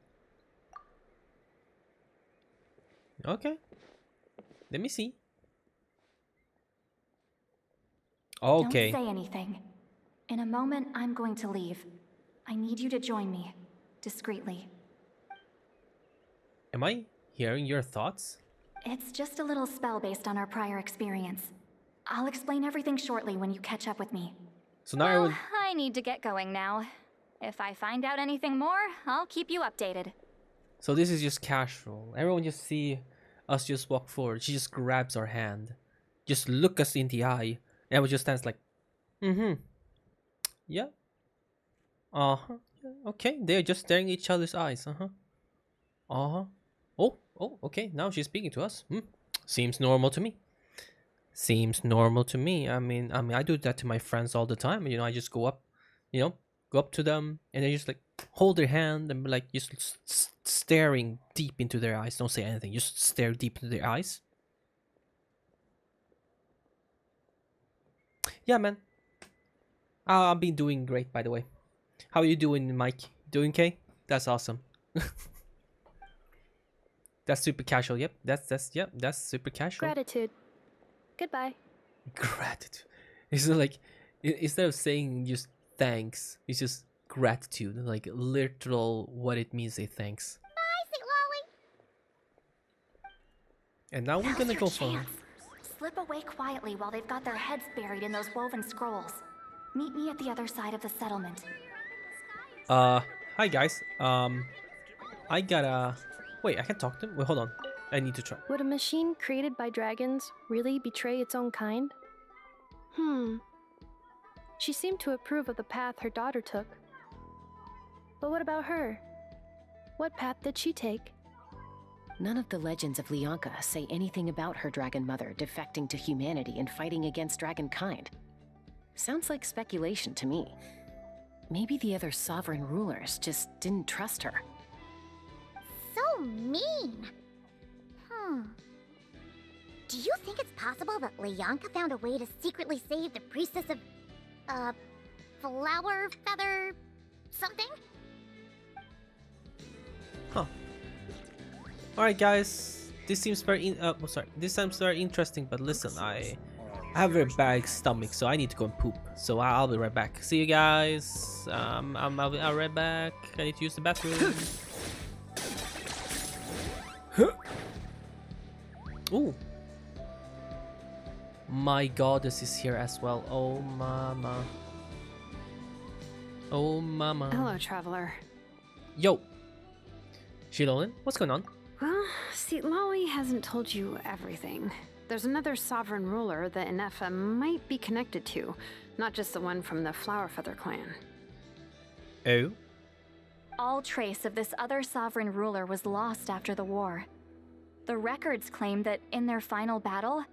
Okay. Let me see. Okay. Don't say anything. In a moment, I'm going to leave. I need you to join me, discreetly. Am I hearing your thoughts? It's just a little spell based on our prior experience. I'll explain everything shortly when you catch up with me. So now I need to get going now. If I find out anything more, I'll keep you updated. So this is just casual. Everyone just see us just walk forward. She just grabs our hand. Just look us in the eye. And we just stands like, yeah. Uh-huh. Yeah, okay. They're just staring each other's eyes. Uh-huh. Uh-huh. Oh, okay. Now she's speaking to us. Seems normal to me. Seems normal to me. I mean, I do that to my friends all the time. You know, I just go up, go up to them and they just like hold their hand and be like just staring deep into their eyes. Don't say anything. Just stare deep into their eyes. Yeah, man. I've been doing great, by the way. How are you doing, Mike? Doing okay? That's awesome. That's super casual. Yep. That's super casual. Gratitude. Goodbye. Gratitude. It's like instead of saying just thanks, it's just gratitude. Like literal what it means. Say thanks. Bye, sweet Lolly. And now we're gonna go for. Slip away quietly while they've got their heads buried in those woven scrolls. Meet me at the other side of the settlement. Hi guys. I gotta. Wait, I can talk to them. Wait, hold on. I need to try. Would a machine created by dragons really betray its own kind? She seemed to approve of the path her daughter took. But what about her? What path did she take? None of the legends of Leonka say anything about her dragon mother defecting to humanity and fighting against dragonkind. Sounds like speculation to me. Maybe the other sovereign rulers just didn't trust her. So mean. Do you think it's possible that Leonka found a way to secretly save the priestess of, flower feather something? Huh. Alright guys, this seems very this seems very interesting, but listen, I have a very bad stomach, so I need to go and poop. So I'll be right back. See you guys. I'll be right back. I need to use the bathroom. Ooh. My goddess is here as well. Oh mama. Oh mama. Hello, traveler. Yo. Shilolan, what's going on? Well, see, Lolly hasn't told you everything. There's another sovereign ruler that Ineffa might be connected to, not just the one from the Flower Feather clan. Oh? All trace of this other sovereign ruler was lost after the war. The records claim that in their final battle,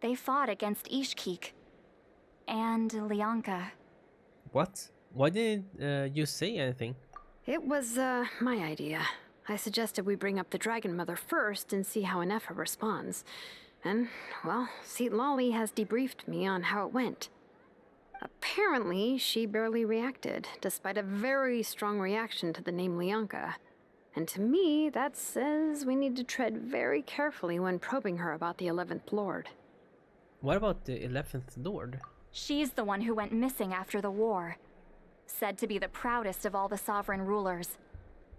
they fought against Ishkik and Leonka. What? Why didn't you say anything? It was, my idea. I suggested we bring up the Dragon Mother first and see how Ineffa responds. And, well, see, Lolly has debriefed me on how it went. Apparently, she barely reacted, despite a very strong reaction to the name Leonka. And to me, that says we need to tread very carefully when probing her about the 11th Lord. What about the 11th Lord? She's the one who went missing after the war. Said to be the proudest of all the sovereign rulers.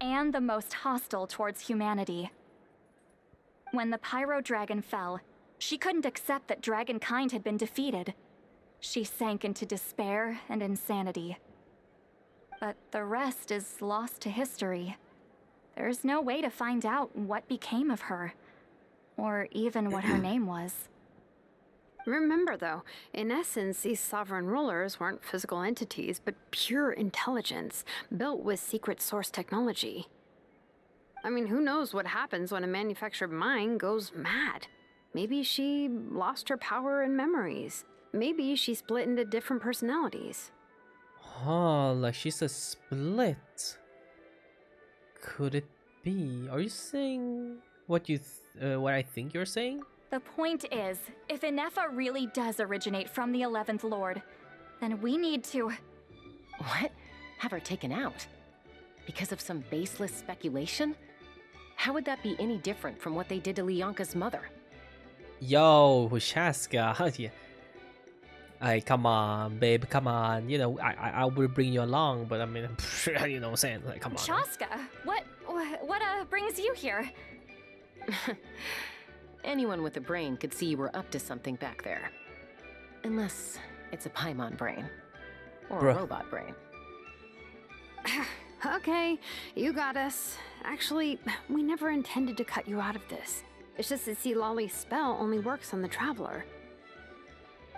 And the most hostile towards humanity. When the Pyro Dragon fell, she couldn't accept that dragonkind had been defeated. She sank into despair and insanity. But the rest is lost to history. There's no way to find out what became of her, or even what her name was. Remember, though, in essence, these sovereign rulers weren't physical entities, but pure intelligence, built with secret source technology. I mean, who knows what happens when a manufactured mind goes mad? Maybe she lost her power and memories. Maybe she split into different personalities. Huh, like she's a split. Could it be? Are you saying what I think you're saying? The point is, if Ineffa really does originate from the 11th Lord, then we need to... What? Have her taken out? Because of some baseless speculation? How would that be any different from what they did to Lianka's mother? Yo, Shaska. Yeah. Hey, come on, babe, come on. You know, I will bring you along, but I mean, you know what I'm saying? Like, come on. Shaska, what brings you here? Anyone with a brain could see you were up to something back there. Unless it's a Paimon brain. Or a robot brain. Okay, you got us. Actually, we never intended to cut you out of this. It's just that Lolly's spell only works on the Traveler.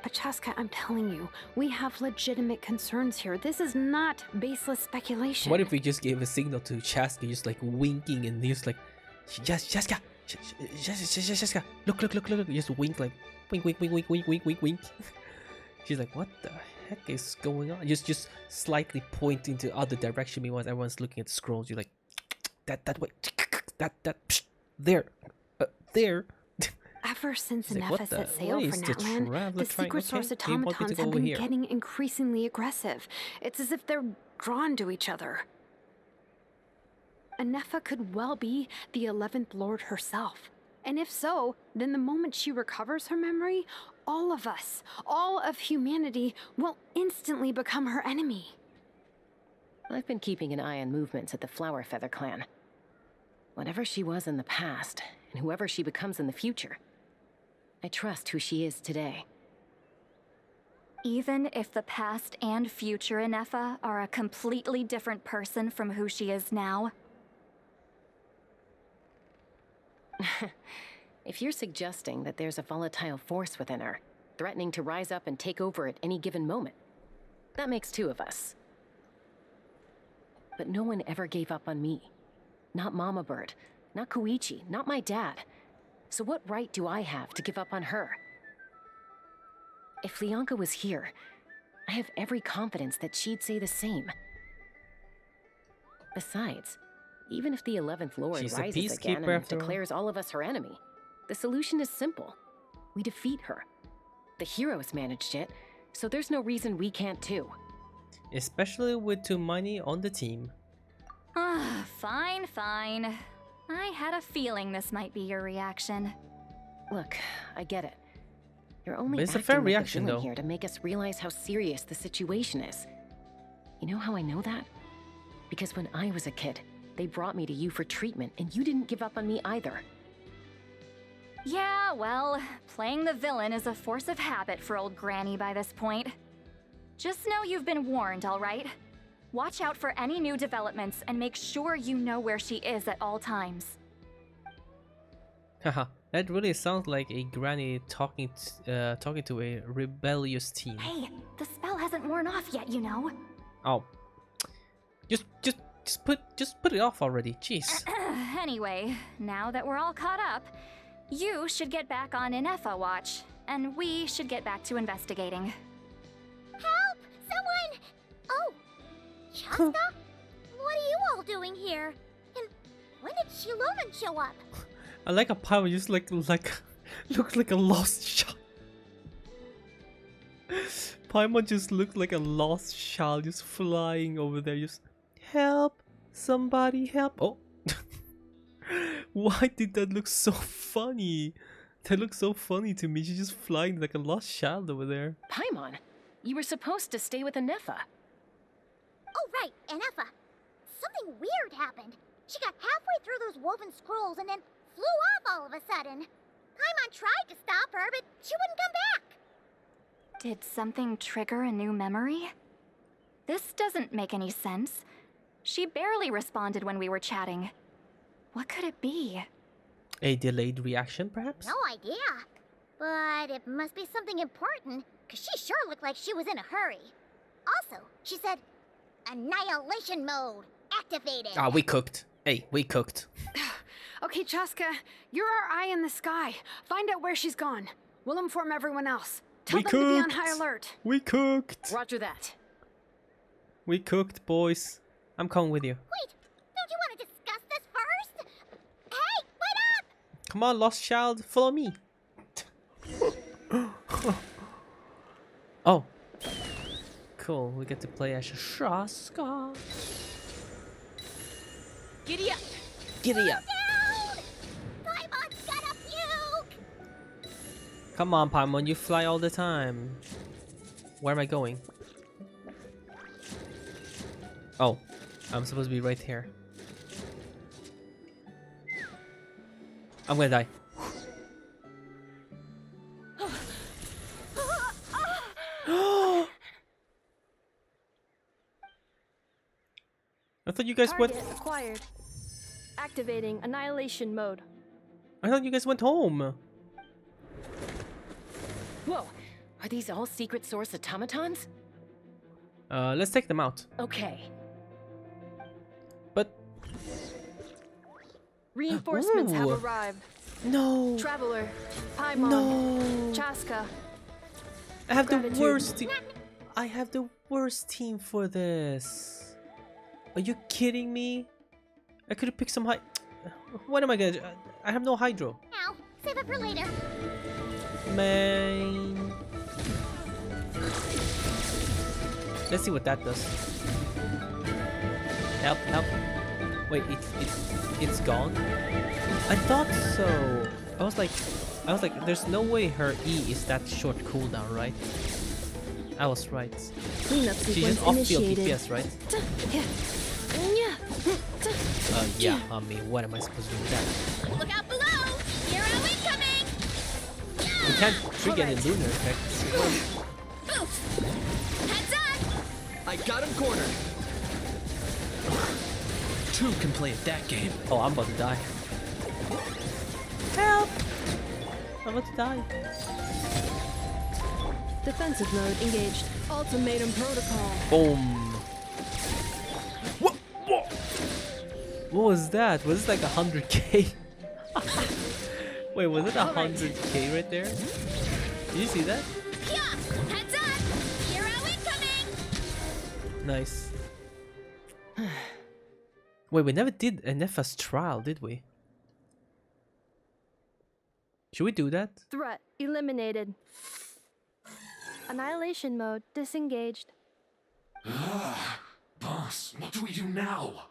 But Chaska, I'm telling you, we have legitimate concerns here. This is not baseless speculation. What if we just gave a signal to Chaska, just like winking, and he's like, Chaska, Chaska, look, just wink, like wink. She's like, what the heck is going on? Just slightly pointing to other direction. Meanwhile, everyone's looking at the scrolls. You're like, that way, there. Ever since like, Ineffa set sail for Natlan, the secret source automatons have been getting increasingly aggressive. It's as if they're drawn to each other. Ineffa could well be the 11th Lord herself. And if so, then the moment she recovers her memory, all of us, all of humanity, will instantly become her enemy. I've been keeping an eye on movements at the Flower Feather clan. Whatever she was in the past, and whoever she becomes in the future, I trust who she is today. Even if the past and future Ineffa are a completely different person from who she is now? If you're suggesting that there's a volatile force within her, threatening to rise up and take over at any given moment, that makes two of us. But no one ever gave up on me. Not Mama Bird, not Koichi, not my dad. So what right do I have to give up on her? If Lianka was here, I have every confidence that she'd say the same. Besides, even if the 11th Lord rises again and declares all of us her enemy, the solution is simple. We defeat her. The heroes managed it, so there's no reason we can't too. Especially with Tumani on the team. Fine. I had a feeling this might be your reaction. Look, I get it. You're only it's a fair reaction, though. Here to make us realize how serious the situation is. You know how I know that? Because when I was a kid, they brought me to you for treatment, and you didn't give up on me either. Yeah, well, playing the villain is a force of habit for old Granny by this point. Just know you've been warned, all right? Watch out for any new developments and make sure you know where she is at all times. Haha, that really sounds like a granny talking to a rebellious teen. Hey, the spell hasn't worn off yet, you know. Oh, just put it off already. Jeez. Anyway, now that we're all caught up, you should get back on Ineffa watch, and we should get back to investigating. Help! Someone! Oh, Chaska? What are you all doing here? And when did Shilonan show up? I like a Paimon just looks like a lost child. Paimon just looks like a lost child, just flying over there, just help, somebody help. Oh, why did that look so funny? That looks so funny to me. She's just flying like a lost child over there. Paimon, you were supposed to stay with Ineffa. Oh right, Ineffa. Something weird happened. She got halfway through those woven scrolls and then flew off all of a sudden. Paimon tried to stop her, but she wouldn't come back. Did something trigger a new memory? This doesn't make any sense. She barely responded when we were chatting. What could it be? A delayed reaction, perhaps? No idea. But it must be something important, because she sure looked like she was in a hurry. Also, she said, annihilation mode activated. Ah, we cooked. Hey, we cooked. Okay, Chaska, you're our eye in the sky. Find out where she's gone. We'll inform everyone else. Tell them to be on high alert. We cooked. Roger that. We cooked, boys. I'm coming with you. Wait, don't you want to discuss this first? Hey, wait up! Come on, lost child, follow me. Oh. Cool, we get to play as Shaska. Giddy up! Giddy up! Paimon's gonna puke! Come on, Paimon, you fly all the time. Where am I going? Oh, I'm supposed to be right here. I'm gonna die. I thought you guys went. Target acquired. Activating annihilation mode. I thought you guys went home. Whoa, are these all secret source automatons? Let's take them out. Okay. But reinforcements have Ooh. arrived. No. Traveler, Paimon, No. Chaska. I have Gratitude. the worst team. I have the worst team for this. Are you kidding me? I could have picked some high. What am I gonna do? I have no hydro. Now, save it for later. Man. Let's see what that does. Help, help. Wait, it's gone? I thought so. I was like, there's no way her E is that short cooldown, right? I was right. Cleanup She's sequence just off-field initiated. DPS, right? Yeah, I mean, what am I supposed to do with that? Look out below! Hero incoming! We can't trigger any lunar effects. Heads up! I got him cornered. Two can play at that game. Oh, I'm about to die. Help! I'm about to die. Defensive mode engaged. Ultimatum protocol. Boom. What was that? Was this like 100k? Wait, was it 100k right there? Did you see that? Yeah! Heads up! Hero incoming! Nice. Wait, we never did Ineffa's trial, did we? Should we do that? Threat eliminated. Annihilation mode disengaged. Boss, what do we do now?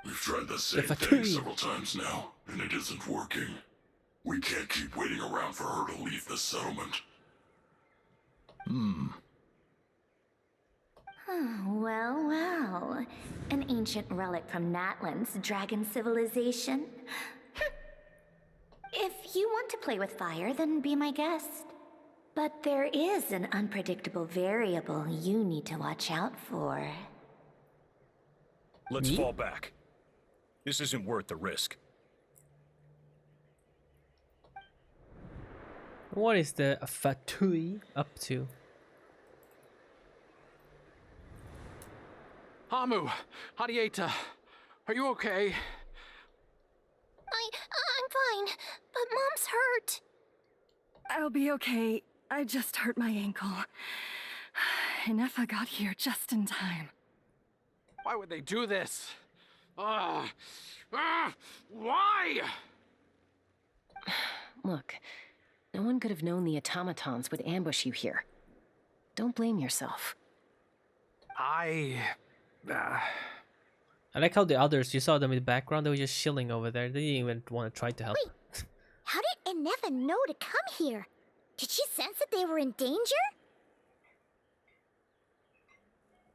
We've tried the same If I thing could- several times now, and it isn't working. We can't keep waiting around for her to leave the settlement. Well, well. An ancient relic from Natlan's dragon civilization. If you want to play with fire, then be my guest. But there is an unpredictable variable you need to watch out for. Let's fall back. This isn't worth the risk. What is the Fatui up to? Hamu, Hadieta, are you okay? I'm fine, but Mom's hurt. I'll be okay. I just hurt my ankle. Ineffa got here just in time. Why would they do this? Why? Look, no one could have known the automatons would ambush you here. Don't blame yourself. I like how the others, you saw them in the background, they were just chilling over there. They didn't even want to try to help. Wait, how did Ineffa know to come here? Did she sense that they were in danger?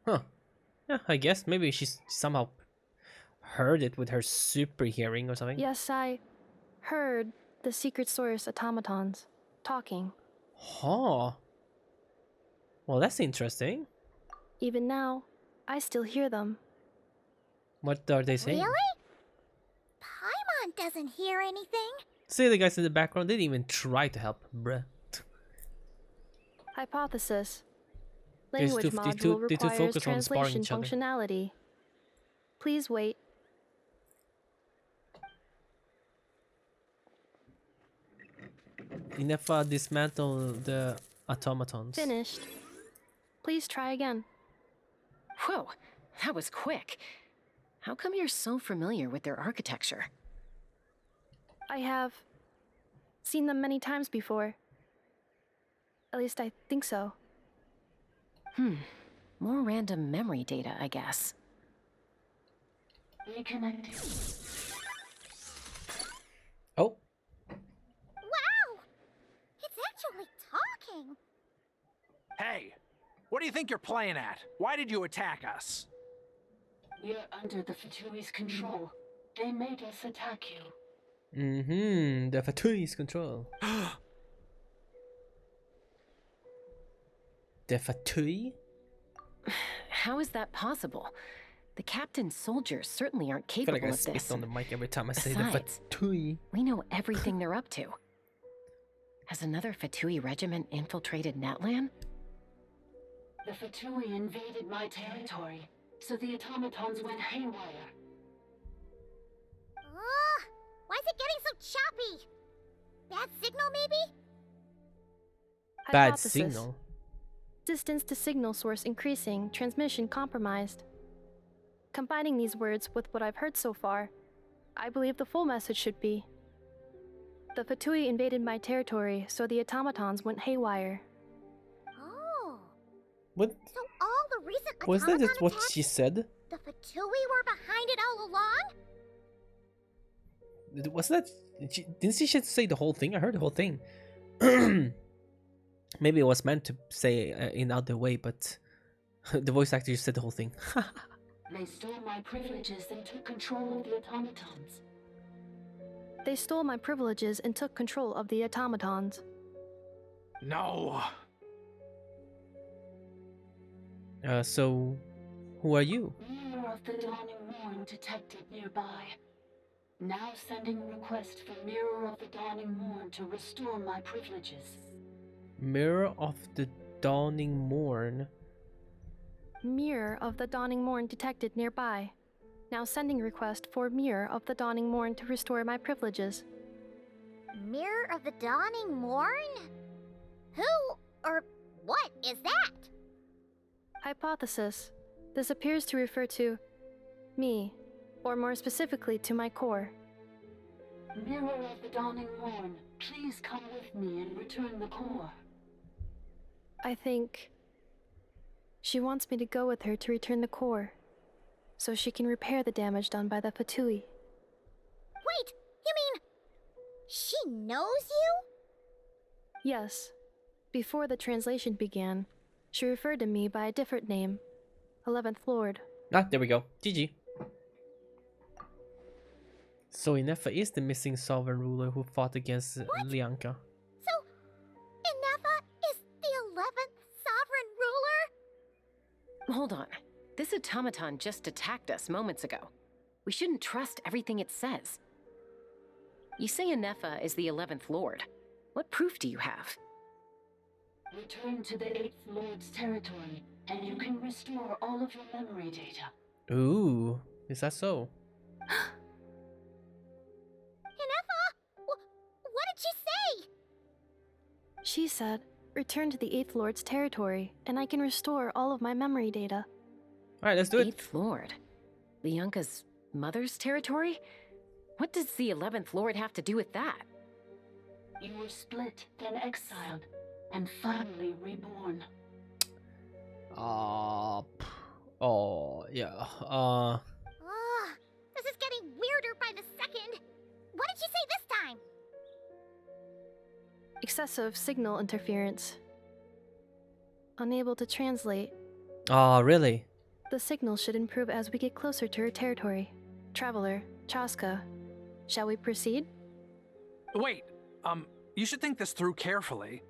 Huh. Yeah, I guess. Maybe she somehow heard it with her super hearing or something. Yes, I heard the secret source automatons talking. Huh. Well, that's interesting. Even now, I still hear them. What are they saying? Really? Paimon doesn't hear anything. See, the guys in the background didn't even try to help, bruh. Hypothesis. They Language too module requires focused on sparring translation each other. functionality. Please wait. Ineffa dismantle the automatons. Finished. Please try again. Whoa, that was quick. How come you're so familiar with their architecture? I have seen them many times before. At least I think so. More random memory data, I guess. Reconnecting. Oh. Wow! It's actually talking! Hey! What do you think you're playing at? Why did you attack us? You're under the Fatui's control. They made us attack you. The Fatui's control. The Fatui? How is that possible? The captain's soldiers certainly aren't I feel capable like I of spit this. on the mic every time I say the Besides, Fatui. we know everything they're up to. Has another Fatui regiment infiltrated Natlan? The Fatui invaded my territory, so the automatons went haywire. Ugh! Why is it getting so choppy? Bad signal, maybe? Bad Hypothesis. signal. Distance to signal source increasing, transmission compromised. Combining these words with what I've heard so far, I believe the full message should be: the Fatui invaded my territory, so the automatons went haywire. Oh. What? So all the recent Was that automaton just what attacks, she said? the Fatui were behind it all along? Was that? Didn't she just say the whole thing? I heard the whole thing. Maybe it was meant to say in other way, but the voice actor just said the whole thing. They stole my privileges and took control of the automatons. They stole my privileges and took control of the automatons. No. So, who are you? Mirror of the Dawning Morn detected nearby. Now sending request for Mirror of the Dawning Morn to restore my privileges. Mirror of the Dawning Morn. Mirror of the Dawning Morn detected nearby. Now sending request for Mirror of the Dawning Morn to restore my privileges. Mirror of the Dawning Morn? Who or what is that? Hypothesis. This appears to refer to me, or more specifically to my core. Mirror of the Dawning Morn, please come with me and return the core. I think she wants me to go with her to return the core, so she can repair the damage done by the Fatui. Wait, you mean she knows you? Yes. Before the translation began, she referred to me by a different name, 11th Lord. Ah, there we go. GG. So Ineffa is the missing sovereign ruler who fought against Lianka. So, Ineffa is the 11th sovereign ruler? Hold on. This automaton just attacked us moments ago. We shouldn't trust everything it says. You say Ineffa is the 11th Lord. What proof do you have? Return to the 8th Lord's territory, and you can restore all of your memory data. Ooh, is that so? Ineffa, what did she say? She said, return to the 8th Lord's territory, and I can restore all of my memory data. Alright, let's do it. 8th Lord? Lianka's mother's territory? What does the 11th Lord have to do with that? You were split, then exiled, and finally reborn. Yeah. This is getting weirder by the second. What did she say this time? Excessive signal interference. Unable to translate. Really? The signal should improve as we get closer to her territory. Traveler, Chaska, shall we proceed? Wait, you should think this through carefully.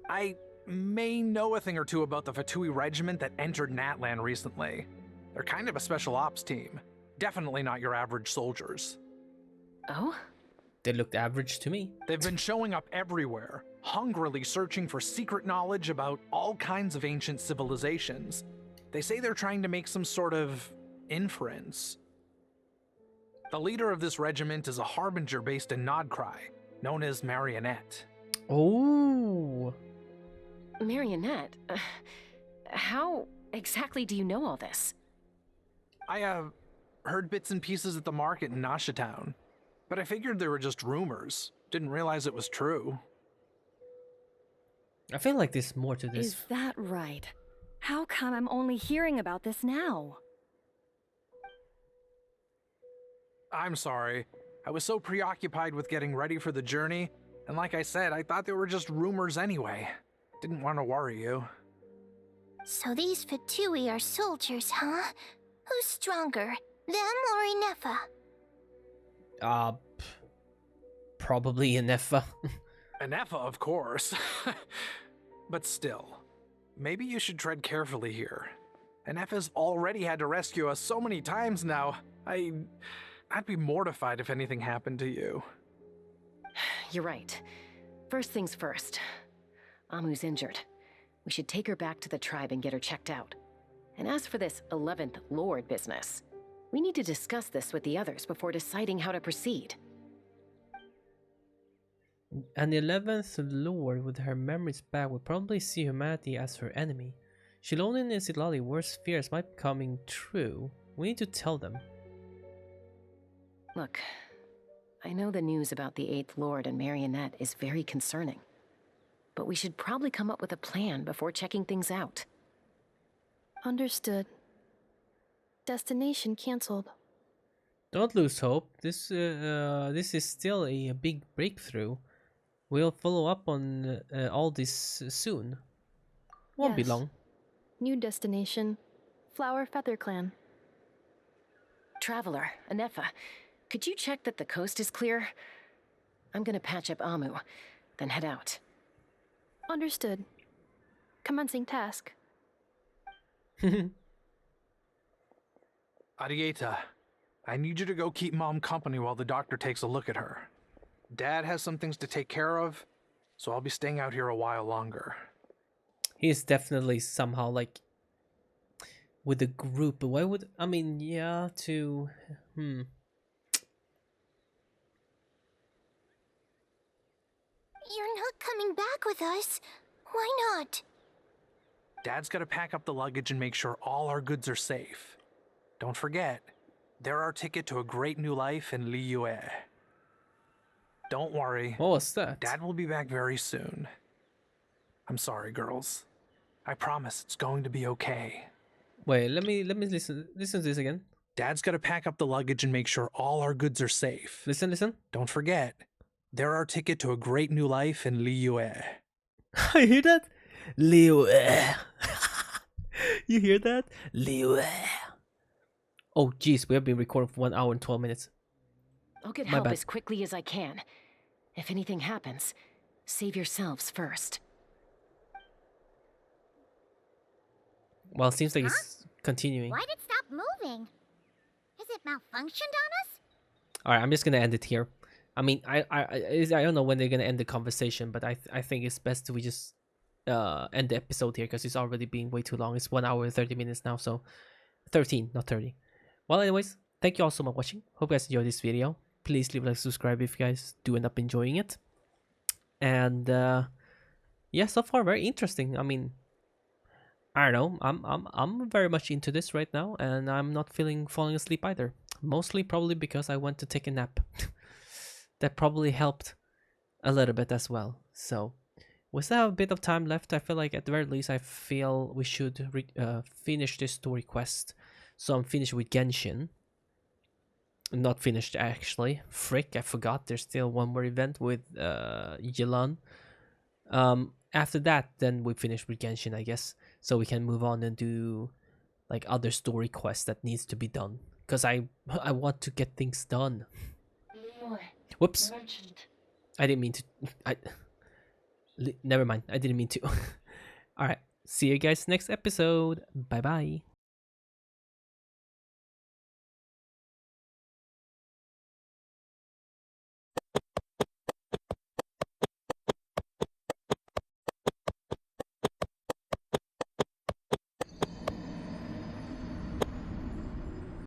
I may know a thing or two about the Fatui regiment that entered Natlan recently. They're kind of a special ops team. Definitely not your average soldiers. Oh? They looked average to me. They've been showing up everywhere, hungrily searching for secret knowledge about all kinds of ancient civilizations. They say they're trying to make some sort of inference. The leader of this regiment is a harbinger based in KRAI, known as Marionette. Oh. Marionette? How exactly do you know all this? I, heard bits and pieces at the market in Nasha Town, but I figured they were just rumors. Didn't realize it was true. I feel like there's more to this. Is that right? How come I'm only hearing about this now? I'm sorry. I was so preoccupied with getting ready for the journey, and like I said, I thought they were just rumors anyway. Didn't want to worry you. So these Fatui are soldiers, huh? Who's stronger, them or Ineffa? Probably Ineffa. Ineffa, of course. But still, maybe you should tread carefully here. Ineffa's already had to rescue us so many times now. I'd be mortified if anything happened to you. You're right. First things first. Amu's injured. We should take her back to the tribe and get her checked out. And as for this 11th Lord business, we need to discuss this with the others before deciding how to proceed. An 11th Lord with her memories back would probably see humanity as her enemy. Shiloni and Silali's worst fears might be coming true. We need to tell them. Look, I know the news about the 8th Lord and Marionette is very concerning. But we should probably come up with a plan before checking things out. Understood. Destination cancelled. Don't lose hope. This is still a big breakthrough. We'll follow up on all this soon. Won't be long. New destination, Flower Feather Clan. Traveler, Ineffa, could you check that the coast is clear? I'm gonna patch up Amu, then head out. Understood. Commencing task. Arieta, I need you to go keep Mom company while the doctor takes a look at her. Dad has some things to take care of, so I'll be staying out here a while longer. He's definitely somehow like with the group. Why would I mean? Yeah, to You're not coming back with us. Why not? Dad's got to pack up the luggage and make sure all our goods are safe. Don't forget, they're our ticket to a great new life in Liyue. Don't worry. What was that? Dad will be back very soon. I'm sorry, girls. I promise it's going to be okay. Wait, let me listen to this again. Dad's got to pack up the luggage and make sure all our goods are safe. Listen. Don't forget, they're our ticket to a great new life in Liyue. I hear that? Liyue. You hear that? Liyue. Oh, jeez, we have been recording for 1 hour and 12 minutes. I'll get help as quickly as I can. If anything happens, save yourselves first. Well, it seems like it's continuing. Why'd it stop moving? Has it malfunctioned on us? Alright, I'm just gonna end it here. I mean, I don't know when they're gonna end the conversation, but I think it's best we just end the episode here because it's already being way too long. It's 1 hour and 30 minutes now, so 13, not 30. Well, anyways, thank you all so much for watching. Hope you guys enjoyed this video. Please leave a like, subscribe if you guys do end up enjoying it. And yeah, so far very interesting. I mean, I don't know. I'm very much into this right now, and I'm not falling asleep either. Mostly probably because I went to take a nap. That probably helped a little bit as well. So we still have a bit of time left. I feel like at the very least, I feel we should finish this story quest. So I'm finished with Genshin. Not finished actually. Frick, I forgot. There's still one more event with Yelan. After that, then we finish with Genshin, I guess. So we can move on and do like other story quests that needs to be done. Because I want to get things done. Whoops. I didn't mean to. Never mind. I didn't mean to. Alright. See you guys next episode. Bye bye.